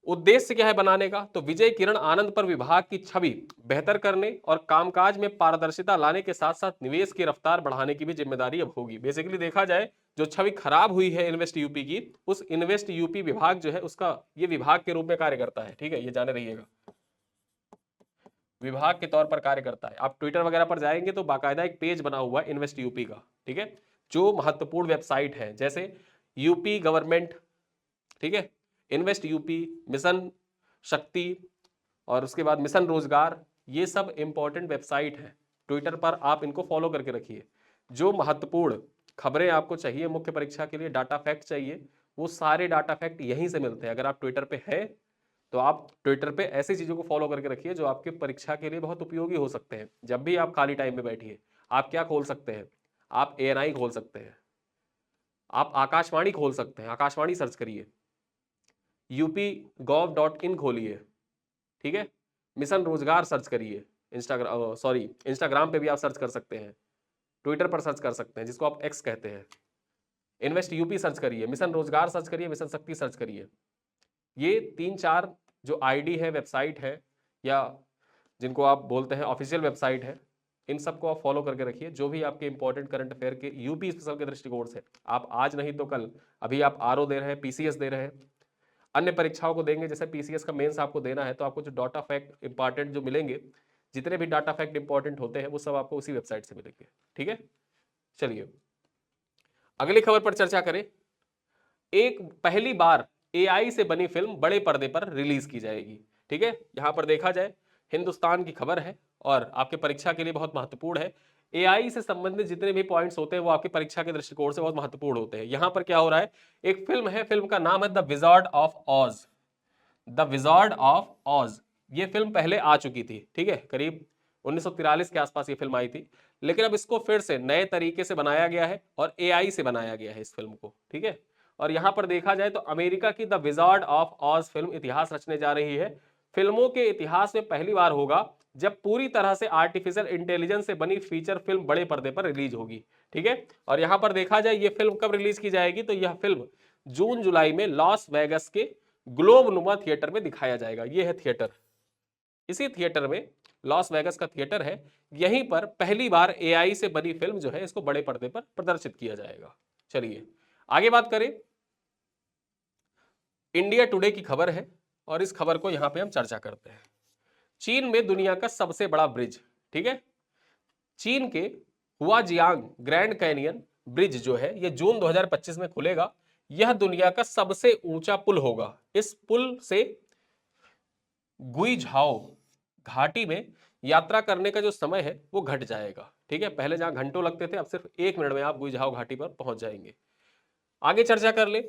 उद्देश्य क्या है बनाने का? तो विजय किरण आनंद पर विभाग की छवि बेहतर करने और कामकाज में पारदर्शिता लाने के साथ साथ निवेश की रफ्तार बढ़ाने की भी जिम्मेदारी अब होगी। बेसिकली देखा जाए जो छवि खराब हुई है इन्वेस्ट यूपी की, उस इन्वेस्ट यूपी विभाग जो है उसका ये विभाग के रूप में कार्य करता है। ठीक है, ये जाने रहिएगा, विभाग के तौर पर कार्य करता है। आप ट्विटर वगैरह पर जाएंगे तो बाकायदा एक पेज बना हुआ है इन्वेस्ट यूपी का। ठीक है, जो महत्वपूर्ण वेबसाइट है जैसे यूपी गवर्नमेंट, ठीक है, इन्वेस्ट यूपी, मिशन शक्ति और उसके बाद मिशन रोजगार, ये सब इंपॉर्टेंट वेबसाइट है। ट्विटर पर आप इनको फॉलो करके रखिए। जो महत्वपूर्ण खबरें आपको चाहिए मुख्य परीक्षा के लिए, डाटा फैक्ट चाहिए, वो सारे डाटा फैक्ट यहीं से मिलते हैं। अगर आप ट्विटर पे हैं तो आप ट्विटर पे ऐसी चीजों को फॉलो करके रखिए जो आपके परीक्षा के लिए बहुत उपयोगी हो सकते हैं। जब भी आप खाली टाइम में बैठिए, आप क्या खोल सकते हैं? आप एएनआई खोल सकते हैं, आप आकाशवाणी खोल सकते हैं, आकाशवाणी सर्च करिए, upgov.in खोलिए, ठीक है, मिशन रोजगार सर्च करिए, इंस्टाग्राम पे भी आप सर्च कर सकते हैं, ट्विटर पर सर्च कर सकते हैं जिसको आप एक्स कहते हैं, इन्वेस्ट यूपी सर्च करिए, मिशन रोजगार सर्च करिए, मिशन शक्ति सर्च करिए। ये 3-4 जो आईडी है, वेबसाइट है, या जिनको आप बोलते हैं ऑफिशियल वेबसाइट है, इन सबको आप फॉलो करके रखिए। जो भी आपके इंपॉर्टेंट करंट अफेयर के यूपी स्पेशल के दृष्टिकोण से, आप आज नहीं तो कल, अभी आप आरओ दे रहे हैं, पीसीएस दे रहे हैं, अन्य परीक्षाओं को देंगे, जैसे पीसीएस का मेंस आपको देना है तो आपको जो डाटा फैक्ट इंपॉर्टेंट जो मिलेंगे, जितने भी डाटा फैक्ट इंपॉर्टेंट होते हैं वो सब आपको उसी वेबसाइट से मिलेंगे। ठीक है, चलिए अगली खबर पर चर्चा करें। एक पहली बार एआई से बनी फिल्म बड़े पर्दे पर रिलीज की जाएगी। ठीक है, यहां पर देखा जाए हिंदुस्तान की खबर है और आपके परीक्षा के लिए बहुत महत्वपूर्ण है। एआई से संबंधित जितने भी पॉइंट्स होते हैं वो आपकी परीक्षा के दृष्टिकोण से बहुत महत्वपूर्ण होते हैं। यहां पर क्या हो रहा है, एक फिल्म है, फिल्म का नाम है the wizard of Oz. The wizard of Oz, ये फिल्म पहले आ चुकी थी, ठीक है, करीब 1943 के आसपास ये फिल्म आई थी, लेकिन अब इसको फिर से नए तरीके से बनाया गया है और एआई से बनाया गया है इस फिल्म को। ठीक है, और यहां पर देखा जाए तो अमेरिका की द विजार्ड ऑफ ऑज फिल्म इतिहास रचने जा रही है। फिल्मों के इतिहास में पहली बार होगा जब पूरी तरह से आर्टिफिशियल इंटेलिजेंस से बनी फीचर फिल्म बड़े पर्दे पर रिलीज होगी। ठीक है, और यहां पर देखा जाए ये फिल्म कब रिलीज की जाएगी, तो यह फिल्म जून जुलाई में लॉस वेगस के ग्लोब नुमा थिएटर में दिखाया जाएगा। यह है थिएटर, इसी थिएटर में, लॉस वेगस का थिएटर है, यहीं पर पहली बार एआई से बनी फिल्म जो है इसको बड़े पर्दे पर प्रदर्शित किया जाएगा। चलिए आगे बात करें, इंडिया टुडे की खबर है और इस खबर को यहां पे हम चर्चा करते हैं। चीन में दुनिया का सबसे बड़ा ब्रिज, ठीक है, चीन के हुआजियांग ग्रैंड कैनियन ब्रिज जो है ये जून 2025 में खुलेगा। यह दुनिया का सबसे ऊंचा पुल होगा। इस पुल से गुइझाओ घाटी में यात्रा करने का जो समय है वो घट जाएगा। ठीक है, पहले जहां घंटों लगते थे अब सिर्फ 1 मिनट में आप गुइझाओ घाटी पर पहुंच जाएंगे। आगे चर्चा कर ले,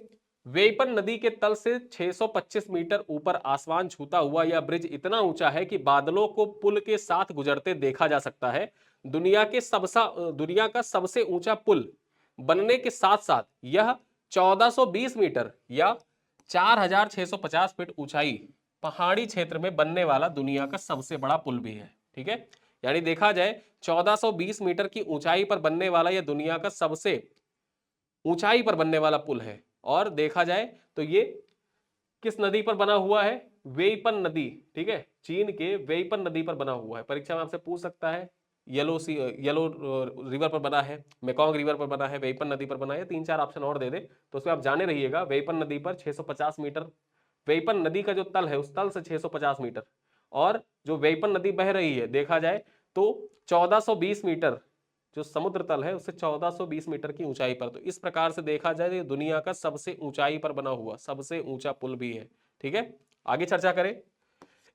वेपन नदी के तल से 625 मीटर ऊपर आसमान छूता हुआ यह ब्रिज इतना ऊंचा है कि बादलों को पुल के साथ गुजरते देखा जा सकता है। दुनिया का सबसे ऊंचा पुल बनने के साथ साथ यह 1420 मीटर या 4650 फीट ऊंचाई पहाड़ी क्षेत्र में बनने वाला दुनिया का सबसे बड़ा पुल भी है। ठीक है, यानी देखा जाए 1420 मीटर की ऊंचाई पर बनने वाला यह दुनिया का सबसे ऊंचाई पर बनने वाला पुल है। और देखा जाए तो ये किस नदी पर बना हुआ है, वेइपन नदी। ठीक है, चीन के वेइपन नदी पर बना हुआ है। परीक्षा में आपसे पूछ सकता है येलो रिवर पर बना है, मेकॉन्ग रिवर पर बना है, वेइपन नदी पर बना है, 3-4 ऑप्शन और दे दे तो उसमें आप जाने रहिएगा। वेइपन नदी पर 650 मीटर, वेइपन नदी का जो तल है उस तल से 650 मीटर, और जो वेइपन नदी बह रही है देखा जाए तो 1420 मीटर जो समुद्र तल है उससे 1420 मीटर की ऊंचाई पर। तो इस प्रकार से देखा जाए तो दुनिया का सबसे ऊंचाई पर बना हुआ सबसे ऊंचा पुल भी है। ठीक है, आगे चर्चा करें,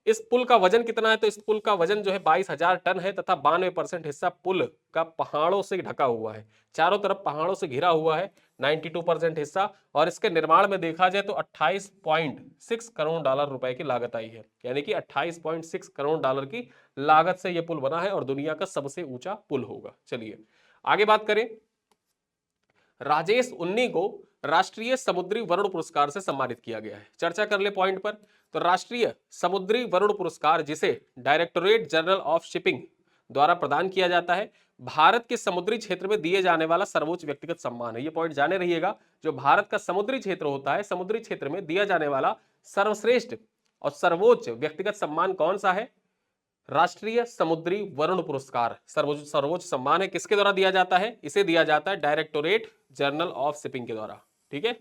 इस पुल का वजन कितना है, तो इस पुल का वजन जो है 22,000 टन है तथा 92% हिस्सा पुल का पहाड़ों से ढका हुआ है, चारों तरफ पहाड़ों से घिरा हुआ है 92% हिस्सा। और इसके निर्माण में देखा जाए तो 28.6 करोड़ डॉलर रुपए की लागत आई है, यानी कि 28.6 करोड़ डॉलर की लागत से यह पुल बना है और दुनिया का सबसे ऊंचा पुल होगा। चलिए आगे बात करें, राजेश उन्नी को राष्ट्रीय समुद्री वरुण पुरस्कार से सम्मानित किया गया है। चर्चा कर ले पॉइंट पर, तो राष्ट्रीय समुद्री वरुण पुरस्कार जिसे डायरेक्टोरेट जनरल ऑफ शिपिंग द्वारा प्रदान किया जाता है, भारत के समुद्री क्षेत्र में दिए जाने वाला सर्वोच्च व्यक्तिगत सम्मान है। ये पॉइंट जाने रहिएगा, जो भारत का समुद्री क्षेत्र होता है, समुद्री क्षेत्र में दिया जाने वाला सर्वश्रेष्ठ और सर्वोच्च व्यक्तिगत सम्मान कौन सा है, राष्ट्रीय समुद्री वरुण पुरस्कार सर्वोच्च सम्मान है। किसके द्वारा दिया जाता है, इसे दिया जाता है डायरेक्टोरेट जनरल ऑफ शिपिंग के द्वारा। ठीक है,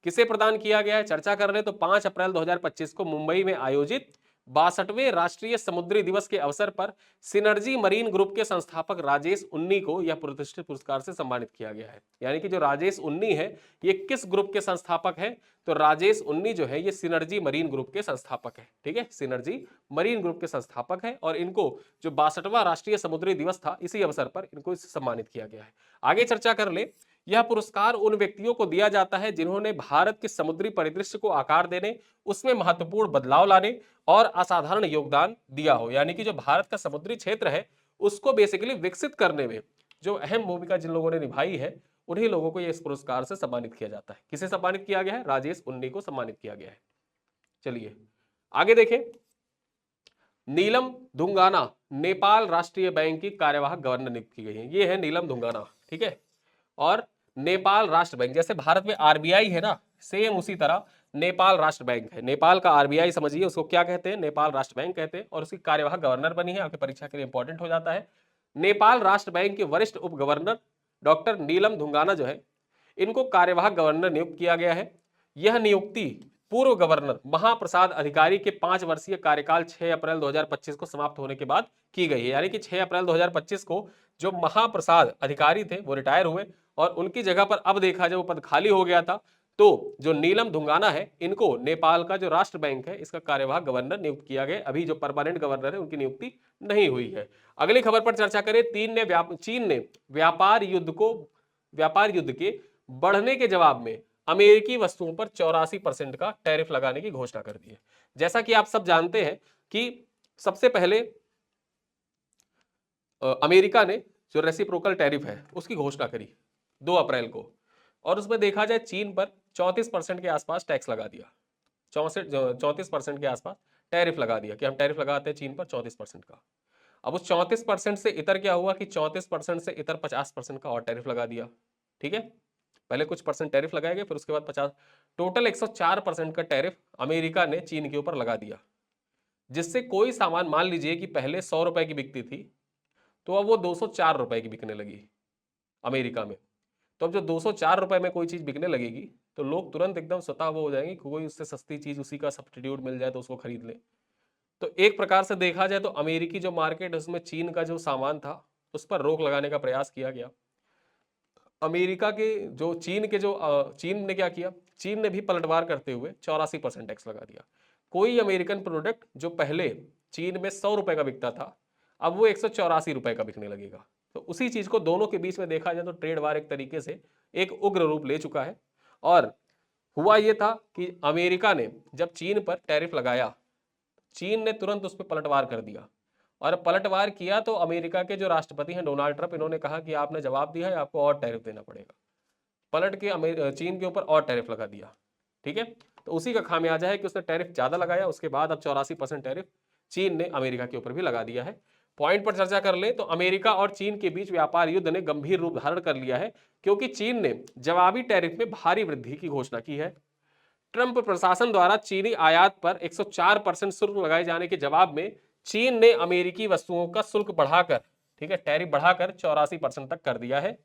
किसे प्रदान किया गया है, चर्चा कर रहे हैं तो 5 अप्रैल 2025 को मुंबई में आयोजित 62वें राष्ट्रीय समुद्री दिवस के अवसर पर सिनर्जी मरीन ग्रुप के संस्थापक राजेश उन्नी को यह प्रतिष्ठित पुरस्कार से सम्मानित किया गया है। यानी कि जो राजेश उन्नी है ये किस ग्रुप के संस्थापक है, तो राजेश उन्नी जो है ये सिनर्जी मरीन ग्रुप के संस्थापक है। ठीक है, सिनर्जी मरीन ग्रुप के संस्थापक है और इनको जो 62वां राष्ट्रीय समुद्री दिवस था इसी अवसर पर इनको सम्मानित किया गया है। आगे चर्चा कर ले, यह पुरस्कार उन व्यक्तियों को दिया जाता है जिन्होंने भारत के समुद्री परिदृश्य को आकार देने, उसमें महत्वपूर्ण बदलाव लाने और असाधारण योगदान दिया हो। यानी कि जो भारत का समुद्री क्षेत्र है उसको बेसिकली विकसित करने में जो अहम भूमिका जिन लोगों ने निभाई है उन्हीं लोगों को इस पुरस्कार से सम्मानित किया जाता है। किसे सम्मानित किया गया है, राजेश उन्नी को सम्मानित किया गया है। चलिए आगे देखें, नीलम धुंगाना नेपाल राष्ट्रीय बैंक की कार्यवाहक गवर्नर नियुक्त की गई है। ये है नीलम धुंगाना। ठीक है, और नेपाल राष्ट्र बैंक, जैसे भारत में आरबीआई है ना, सेम उसी तरह नेपाल राष्ट्र बैंक है। नेपाल का आरबीआई समझिए, उसको क्या कहते हैं, नेपाल राष्ट्र बैंक कहते हैं, और उसकी कार्यवाहक गवर्नर बनी है, आपकी परीक्षा के लिए इंपॉर्टेंट हो जाता है। नेपाल राष्ट्र बैंक के वरिष्ठ उप गवर्नर डॉक्टर नीलम धुंगाना जो है इनको कार्यवाहक गवर्नर नियुक्त किया गया है। यह नियुक्ति पूर्व गवर्नर महाप्रसाद अधिकारी के 5 वर्षीय कार्यकाल 6 अप्रैल 2025 को समाप्त होने के बाद की गई है। यानी कि 6 अप्रैल 2025 को जो महाप्रसाद अधिकारी थे वो रिटायर हुए और उनकी जगह पर अब देखा जाए वो पद खाली हो गया था, तो जो नीलम धुंगाना है इनको नेपाल का जो राष्ट्र बैंक है इसका कार्यवाहक गवर्नर नियुक्त किया गया। अभी जो परमानेंट गवर्नर है उनकी नियुक्ति नहीं हुई है। अगली खबर पर चर्चा करें, चीन ने व्यापार युद्ध के बढ़ने के जवाब में अमेरिकी वस्तुओं पर 84% का टैरिफ लगाने की घोषणा कर दी है। जैसा कि आप सब जानते हैं कि सबसे पहले अमेरिका ने जो रेसिप्रोकल टैरिफ है उसकी घोषणा करी 2 अप्रैल को, और उसमें देखा जाए चीन पर 34% के आसपास टैक्स लगा दिया। 34% के आसपास टैरिफ लगा दिया कि हम टैरिफ लगाते हैं चीन पर 34% का। अब उस 34% से इतर क्या हुआ कि 34% से इतर 50% का और टैरिफ लगा दिया। ठीक है, पहले कुछ परसेंट टैरिफ लगाए गए, फिर उसके बाद 50, टोटल 104% का टैरिफ अमेरिका ने चीन के ऊपर लगा दिया, जिससे कोई सामान मान लीजिए कि पहले 100 रुपए की बिकती थी तो अब वो 204 रुपए की बिकने लगी अमेरिका में। तो अब जो 204 रुपए में कोई चीज बिकने लगेगी तो लोग तुरंत एकदम स्वतः वो हो जाएंगे, कोई उससे सस्ती चीज उसी का सब्स्टिट्यूट मिल जाए तो उसको खरीद ले। तो एक प्रकार से देखा जाए तो अमेरिकी जो मार्केट है उसमें चीन का जो सामान था उस पर रोक लगाने का प्रयास किया गया। अमेरिका के जो चीन ने क्या किया, चीन ने भी पलटवार करते हुए 84% टैक्स लगा दिया। कोई अमेरिकन प्रोडक्ट जो पहले चीन में 100 रुपए का बिकता था अब वो 184 रुपए का बिकने लगेगा। तो उसी चीज को दोनों के बीच में देखा जाए तो ट्रेड वार एक तरीके से एक उग्र रूप ले चुका है। और हुआ ये था कि अमेरिका ने जब चीन पर टैरिफ लगाया, चीन ने तुरंत उस पर पलटवार कर दिया। और पलटवार किया तो अमेरिका के जो राष्ट्रपति हैं डोनाल्ड ट्रंप, इन्होंने कहा कि आपने जवाब दिया है, आपको और टैरिफ देना पड़ेगा। पलट के चीन के ऊपर और टैरिफ लगा दिया। ठीक है, तो उसी का खामियाजा है कि उसने टैरिफ ज्यादा लगाया, उसके बाद अब 84% टैरिफ चीन ने अमेरिका के ऊपर भी लगा दिया है। पॉइंट पर चर्चा कर ले तो अमेरिका और चीन के बीच व्यापार युद्ध ने गंभीर रूप धारण कर लिया है, क्योंकि चीन ने जवाबी टैरिफ में भारी वृद्धि की घोषणा की है। ट्रंप प्रशासन द्वारा चीनी आयात पर 104% शुल्क लगाए जाने के जवाब में चीन ने अमेरिकी वस्तुओं का शुल्क बढ़ाकर, ठीक है, टैरिफ बढ़ाकर 84% तक कर दिया है।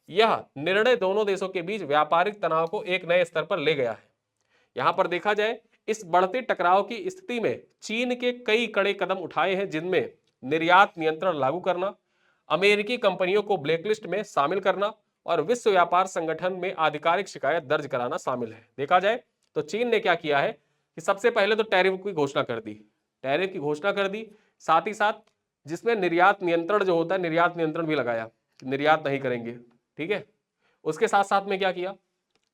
यह निर्णय दोनों देशों के बीच व्यापारिक तनाव को एक नए स्तर पर ले गया है। यहां पर देखा जाए इस बढ़ते टकराव की स्थिति में चीन के कई कड़े कदम उठाए हैं, जिनमें निर्यात नियंत्रण लागू करना, अमेरिकी कंपनियों को ब्लैकलिस्ट में शामिल करना और विश्व व्यापार संगठन में आधिकारिक शिकायत दर्ज कराना शामिल है। देखा जाए तो चीन ने क्या किया है कि सबसे पहले तो टैरिफ की घोषणा कर दी, टैरिफ की घोषणा कर दी, साथ ही साथ जिसमें निर्यात नियंत्रण जो होता है निर्यात नियंत्रण भी लगाया, निर्यात नहीं करेंगे। ठीक है, उसके साथ साथ में क्या किया,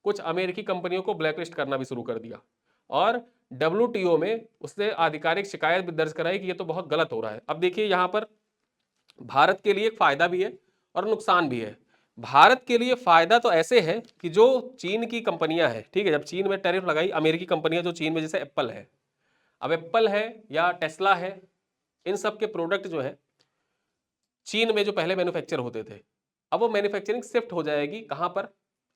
कुछ अमेरिकी कंपनियों को ब्लैकलिस्ट करना भी शुरू कर दिया और WTO में उसने आधिकारिक शिकायत भी दर्ज कराई कि ये तो बहुत गलत हो रहा है। अब देखिए यहां पर भारत के लिए एक फायदा भी है और नुकसान भी है। भारत के लिए फायदा तो ऐसे है कि जो चीन की कंपनियां हैं, ठीक है, जब चीन में टैरिफ लगाई अमेरिकी कंपनियां जो चीन में, जैसे एप्पल है, अब एप्पल है या टेस्ला है, इन सब के प्रोडक्ट जो है चीन में जो पहले मैन्युफैक्चर होते थे अब वो मैन्युफैक्चरिंग शिफ्ट हो जाएगी कहां पर,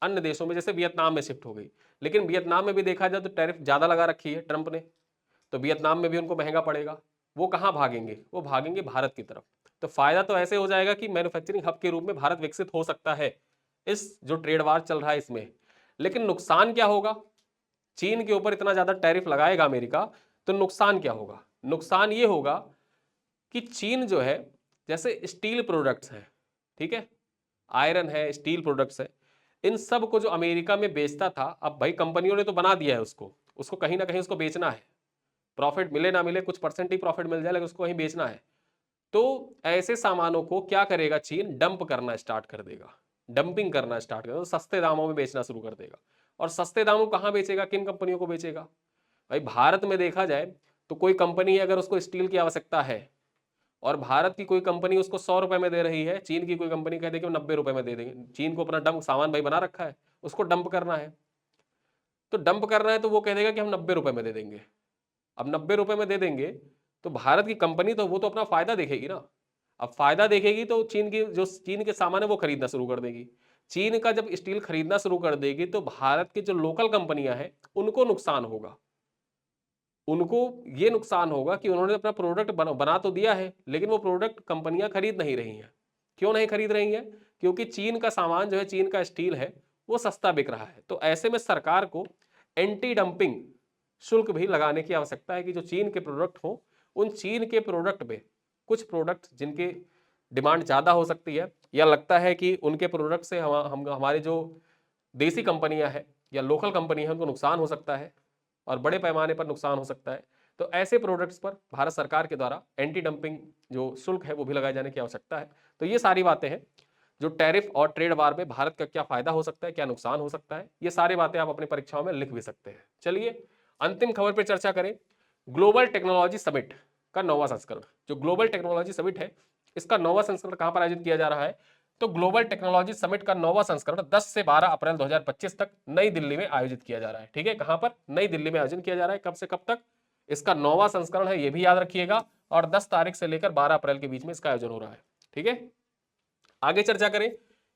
अन्य देशों में, जैसे वियतनाम में शिफ्ट हो गई। लेकिन वियतनाम में भी देखा जाए तो टैरिफ ज्यादा लगा रखी है ट्रंप ने, तो वियतनाम में भी उनको महंगा पड़ेगा। वो कहां भागेंगे, वो भागेंगे भारत की तरफ। तो फायदा तो ऐसे हो जाएगा कि मैन्युफैक्चरिंग हब के रूप में भारत विकसित हो सकता है इस जो ट्रेड वार चल रहा है इसमें। लेकिन नुकसान क्या होगा, चीन के ऊपर इतना ज्यादा टैरिफ लगाएगा अमेरिका तो नुकसान क्या होगा, नुकसान ये होगा कि चीन जो है, जैसे स्टील प्रोडक्ट्स है, ठीक है, आयरन है, स्टील प्रोडक्ट्स है, इन सब को जो अमेरिका में बेचता था, अब भाई कंपनियों ने तो बना दिया है उसको, उसको कहीं ना कहीं उसको बेचना है, प्रॉफिट मिले ना मिले कुछ परसेंट ही प्रॉफिट मिल जाए लेकिन उसको कहीं बेचना है। तो ऐसे सामानों को क्या करेगा चीन, डंप करना स्टार्ट कर देगा, डंपिंग करना स्टार्ट कर देगा, तो सस्ते दामों में बेचना शुरू कर देगा। और सस्ते दामों कहाँ बेचेगा, किन कंपनियों को बेचेगा, भाई भारत में देखा जाए तो कोई कंपनी अगर उसको स्टील की आवश्यकता है और भारत की कोई कंपनी उसको 100 रुपए में दे रही है, चीन की कोई कंपनी कह दे कि 90 रुपए में दे देंगे, चीन को अपना डंप सामान भाई बना रखा है, उसको डंप करना है, तो डंप करना है तो वो कह देगा कि हम 90 रुपए में दे देंगे। अब 90 रुपए में दे देंगे तो भारत की कंपनी तो वो तो अपना फायदा देखेगी ना, अब फायदा देखेगी तो चीन के सामान है वो खरीदना शुरू कर देगी। चीन का जब स्टील खरीदना शुरू कर देगी तो भारत की जो लोकल कंपनियां हैं उनको नुकसान होगा, उनको ये नुकसान होगा कि उन्होंने अपना प्रोडक्ट बना तो दिया है लेकिन वो प्रोडक्ट कंपनियां खरीद नहीं रही हैं। क्यों नहीं खरीद रही हैं, क्योंकि चीन का सामान जो है, चीन का स्टील है वो सस्ता बिक रहा है। तो ऐसे में सरकार को एंटी डंपिंग शुल्क भी लगाने की आवश्यकता है कि जो चीन के प्रोडक्ट हो, उन चीन के प्रोडक्ट में कुछ प्रोडक्ट जिनके डिमांड ज़्यादा हो सकती है या लगता है कि उनके प्रोडक्ट से हम हमारे जो देसी कंपनियां हैं या लोकल कंपनी है उनको नुकसान हो सकता है और बड़े पैमाने पर नुकसान हो सकता है, तो ऐसे प्रोडक्ट्स पर भारत सरकार के द्वारा एंटी डंपिंग जो शुल्क है वो भी लगाए जाने की आवश्यकता है। तो ये सारी बातें हैं जो टैरिफ और ट्रेड वार में भारत का क्या फायदा हो सकता है, क्या नुकसान हो सकता है, ये सारी बातें आप अपनी परीक्षाओं में लिख भी सकते हैं। चलिए अंतिम खबर पर चर्चा करें। ग्लोबल टेक्नोलॉजी समिट का 9वां संस्करण, जो ग्लोबल टेक्नोलॉजी समिट है इसका 9वां संस्करण कहां पर आयोजित किया जा रहा है, तो ग्लोबल टेक्नोलॉजी समिट का 9वां संस्करण 10 से 12 अप्रैल 2025 तक नई दिल्ली में आयोजित किया जा रहा है। ठीक है, कहां पर, नई दिल्ली में आयोजन किया जा रहा है, कब से कब तक, इसका 9वां संस्करण है, ये भी याद रखिएगा, और 10 तारीख से लेकर 12 अप्रैल के बीच में इसका आयोजन हो रहा है। ठीक है, आगे चर्चा करें।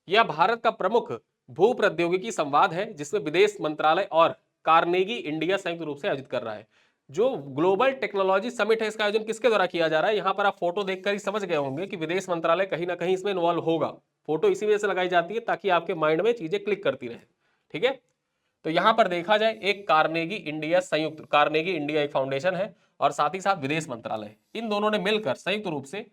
यह भारत का प्रमुख भू प्रौद्योगिकी संवाद है जिसमें विदेश मंत्रालय और कार्नेगी इंडिया संयुक्त रूप से आयोजित कर रहा है। जो ग्लोबल टेक्नोलॉजी समिट है, इसका आयोजन किसके द्वारा किया जा रहा है? यहां पर आप फोटो देखकर ही समझ गए होंगे कि विदेश मंत्रालय कहीं ना कहीं इसमें इन्वॉल्व होगा। फोटो इसी वजह से लगाई जाती है ताकि आपके माइंड में चीजें क्लिक करती रहे। ठीक है, तो यहां पर देखा जाए, एक कार्नेगी इंडिया एक फाउंडेशन है और साथ ही साथ विदेश मंत्रालय, इन दोनों ने मिलकर संयुक्त रूप से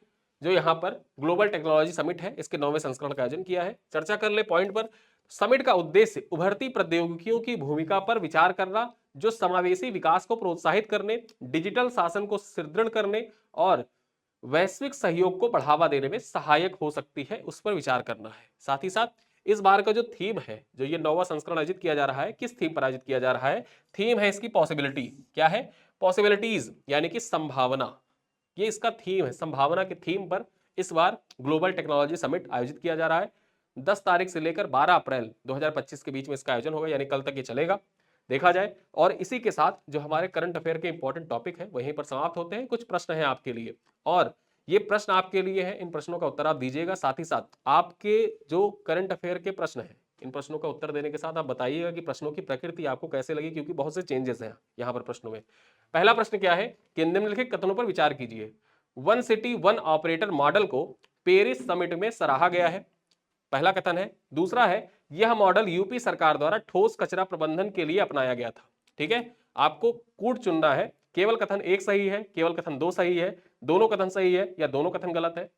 जो यहाँ पर ग्लोबल टेक्नोलॉजी समिट है, इसके 9वें संस्करण का आयोजन किया है। चर्चा कर ले पॉइंट पर। समिट का उद्देश्य उभरती प्रौद्योगिकियों की भूमिका पर विचार करना, जो समावेशी विकास को प्रोत्साहित करने, डिजिटल शासन को सुदृढ़ करने और वैश्विक सहयोग को बढ़ावा देने में सहायक हो सकती है, उस पर विचार करना है। साथ ही साथ इस बार का जो थीम है, जो ये 9वां संस्करण आयोजित किया जा रहा है, किस थीम पर आयोजित किया जा रहा है? थीम है इसकी पॉसिबिलिटी। क्या है? पॉसिबिलिटीज, यानी कि संभावना। ये इसका थीम है, संभावना के थीम पर इस बार ग्लोबल टेक्नोलॉजी समिट आयोजित किया जा रहा है। 10 तारीख से लेकर 12 अप्रैल 2025 के बीच में इसका आयोजन होगा, यानी कल तक ये चलेगा, देखा जाए। और इसी के साथ जो हमारे करंट अफेयर के इंपॉर्टेंट टॉपिक है वहीं पर समाप्त होते हैं। कुछ प्रश्न है आपके लिए, और ये प्रश्न आपके लिए है, इन प्रश्नों का उत्तर आप दीजिएगा। साथ ही साथ आपके जो करंट अफेयर के प्रश्न है, इन प्रश्नों का उत्तर देने के साथ आप बताइएगा कि प्रश्नों की प्रकृति आपको कैसे लगी, क्योंकि बहुत से चेंजेस हैं यहाँ पर प्रश्नों में। पहला प्रश्न क्या है कि निम्नलिखित कथनों पर विचार कीजिए। One city one operator model को पेरिस समिट में सराहा गया है, पहला कथन है। दूसरा है, यह मॉडल यूपी सरकार द्वारा ठोस कचरा प्रबंधन के लिए अपनाया गया था। ठीक है, आपको कूट चुनना है, केवल कथन एक सही है, केवल कथन दो सही है, दोनों कथन सही है, या दोनों कथन गलत है।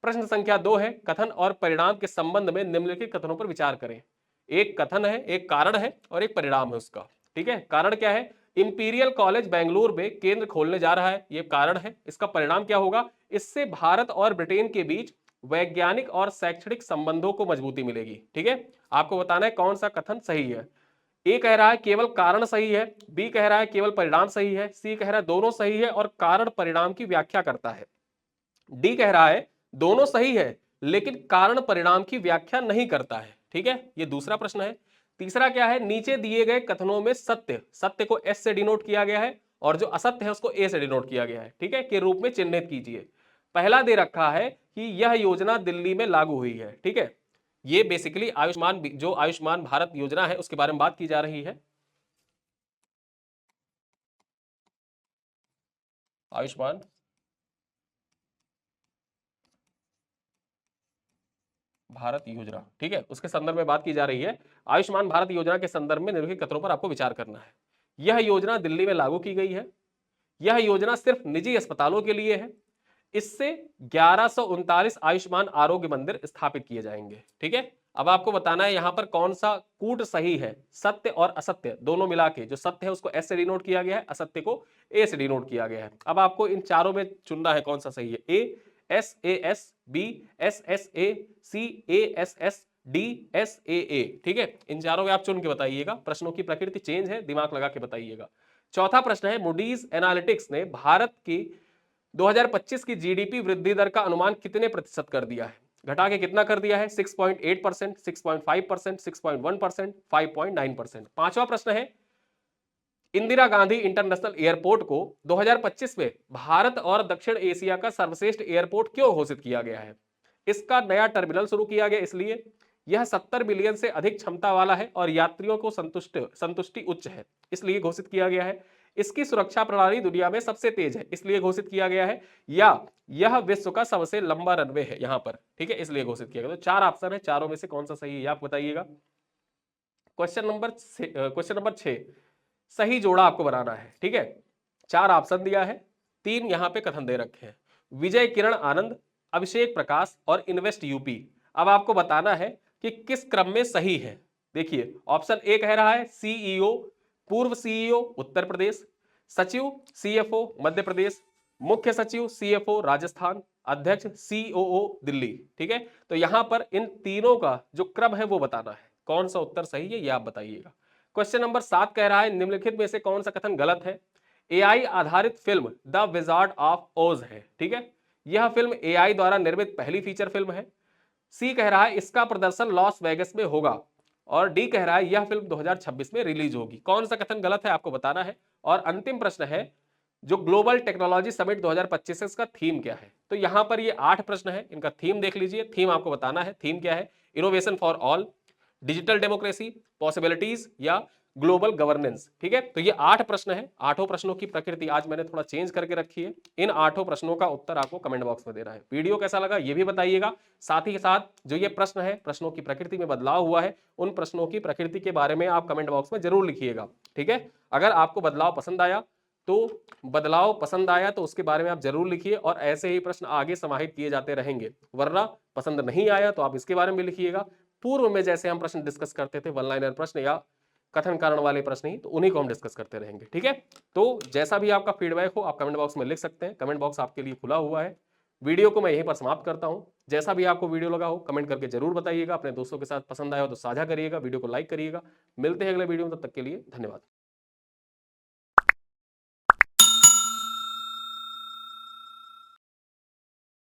प्रश्न संख्या 2 है, कथन और परिणाम के संबंध में निम्नलिखित कथनों पर विचार करें। एक कथन है, एक कारण है और एक परिणाम है उसका। ठीक है, कारण क्या है? इंपीरियल कॉलेज बेंगलुरु में केंद्र खोलने जा रहा है, ये कारण है। इसका परिणाम क्या होगा? इससे भारत और ब्रिटेन के बीच वैज्ञानिक और शैक्षणिक संबंधों को मजबूती मिलेगी। ठीक है, आपको बताना है कौन सा कथन सही है। ए कह रहा है केवल कारण सही है, बी कह रहा है केवल परिणाम सही है, सी कह रहा है दोनों सही है और कारण परिणाम की व्याख्या करता है, डी कह रहा है दोनों सही है लेकिन कारण परिणाम की व्याख्या नहीं करता है। ठीक है, ये दूसरा प्रश्न है। तीसरा क्या है? नीचे दिए गए कथनों में सत्य को एस से डिनोट किया गया है और जो असत्य है उसको ए से डिनोट किया गया है, ठीक है, के रूप में चिन्हित कीजिए। पहला दे रखा है कि यह योजना दिल्ली में लागू हुई है। ठीक है, ये बेसिकली आयुष्मान भारत योजना है उसके बारे में बात की जा रही है। आयुष्मान भारत योजना, ठीक है, उसके संदर्भ में बात की जा रही है। आयुष्मान भारत योजना के संदर्भ में निम्नलिखित कथनों पर आपको विचार करना है। यह योजना दिल्ली में लागू की गई है। यह योजना सिर्फ निजी अस्पतालों के लिए है। इससे 1139 आयुष्मान आरोग्य मंदिर स्थापित किए जाएंगे। ठीक है, अब आपको बताना है यहां पर कौन सा कूट सही है, सत्य और असत्य दोनों मिला के। जो सत्य है उसको एस से डिनोट किया गया है, असत्य को ए से डिनोट किया गया है। अब आपको इन चारों में चुनना है कौन सा सही है। A S A S, B S S A, C A S S, D S A A. ठीक है, इन चारों में आप चुन के बताइएगा। प्रश्नों की प्रकृति चेंज है, दिमाग लगा के बताइएगा। चौथा प्रश्न है, मूडीज एनालिटिक्स ने भारत की 2025 की जीडीपी वृद्धि दर का अनुमान कितने प्रतिशत कर दिया है? घटा के कितना कर दिया है? 6.8%, 6.5%, 6.1%, 5.9%। पांचवा प्रश्न है, इंदिरा गांधी इंटरनेशनल एयरपोर्ट को 2025 में भारत और दक्षिण एशिया का सर्वश्रेष्ठ एयरपोर्ट क्यों घोषित किया गया है? इसका नया टर्मिनल शुरू किया गया इसलिए, यह 70 बिलियन से अधिक क्षमता वाला है और यात्रियों को संतुष्टि उच्च है इसलिए घोषित किया गया है। इसकी सुरक्षा प्रणाली दुनिया में सबसे तेज है इसलिए घोषित किया गया है, या यह विश्व का सबसे लंबा रनवे है यहां पर, ठीक है, इसलिए घोषित किया गया। तो चार ऑप्शन है, चारों में से कौन सा सही है आप बताइएगा। क्वेश्चन नंबर 6, सही जोड़ा आपको बनाना है। ठीक है, चार ऑप्शन दिया है, तीन यहां पे कथन दे रखे हैं, विजय किरण आनंद, अभिषेक प्रकाश और इन्वेस्ट यूपी। अब आपको बताना है कि किस क्रम में सही है। देखिए, ऑप्शन ए कह रहा है सीईओ, पूर्व सीईओ उत्तर प्रदेश, सचिव सीएफओ मध्य प्रदेश, मुख्य सचिव सीएफओ राजस्थान, अध्यक्ष सीओओ दिल्ली। ठीक है, तो यहां पर इन तीनों का जो क्रम है वो बताना है, कौन सा उत्तर सही है ये आप बताइएगा। क्वेश्चन नंबर 7 कह रहा है, निम्नलिखित में से कौन सा कथन गलत है? एआई आधारित फिल्म द विजार्ड ऑफ ओज है। ठीक है, यह फिल्म एआई द्वारा निर्मित पहली फीचर फिल्म है। सी कह रहा है इसका प्रदर्शन लॉस वेगस में होगा, और डी कह रहा है यह फिल्म 2026 में रिलीज होगी। कौन सा कथन गलत है आपको बताना है। और अंतिम प्रश्न है, जो ग्लोबल टेक्नोलॉजी समिट 2025 है, इसका थीम क्या है? तो यहां पर ये 8 प्रश्न है, इनका थीम देख लीजिए। थीम आपको बताना है, थीम क्या है? Innovation for all, digital democracy, possibilities या ग्लोबल गवर्नेंस। ठीक है, तो ये 8 प्रश्न है। आठों प्रश्नों की प्रकृति आज मैंने थोड़ा चेंज करके रखी है। इन 8 प्रश्नों का उत्तर आपको कमेंट बॉक्स में देना है। वीडियो कैसा लगा ये भी बताइएगा। साथ ही साथ जो ये प्रश्न है, प्रश्नों की प्रकृति में बदलाव हुआ है, उन प्रश्नों की प्रकृति के बारे में आप कमेंट बॉक्स में जरूर लिखिएगा। ठीक है, अगर आपको बदलाव पसंद आया तो उसके बारे में आप जरूर लिखिए और ऐसे ही प्रश्न आगे समाहित किए जाते रहेंगे। वरना पसंद नहीं आया तो आप इसके बारे में लिखिएगा। पूर्व में जैसे हम प्रश्न डिस्कस करते थे, वन लाइनर प्रश्न या कथन कारण वाले प्रश्न ही, तो उन्हीं को हम डिस्कस करते रहेंगे। ठीक है, तो जैसा भी आपका फीडबैक हो आप कमेंट बॉक्स में लिख सकते हैं। कमेंट बॉक्स आपके लिए खुला हुआ है। वीडियो को मैं यहीं पर समाप्त करता हूं। जैसा भी आपको वीडियो लगा हो कमेंट करके जरूर बताइएगा। अपने दोस्तों के साथ पसंद आया हो तो साझा करिएगा, वीडियो को लाइक करिएगा। मिलते हैं अगले वीडियो में, तब तक के लिए धन्यवाद।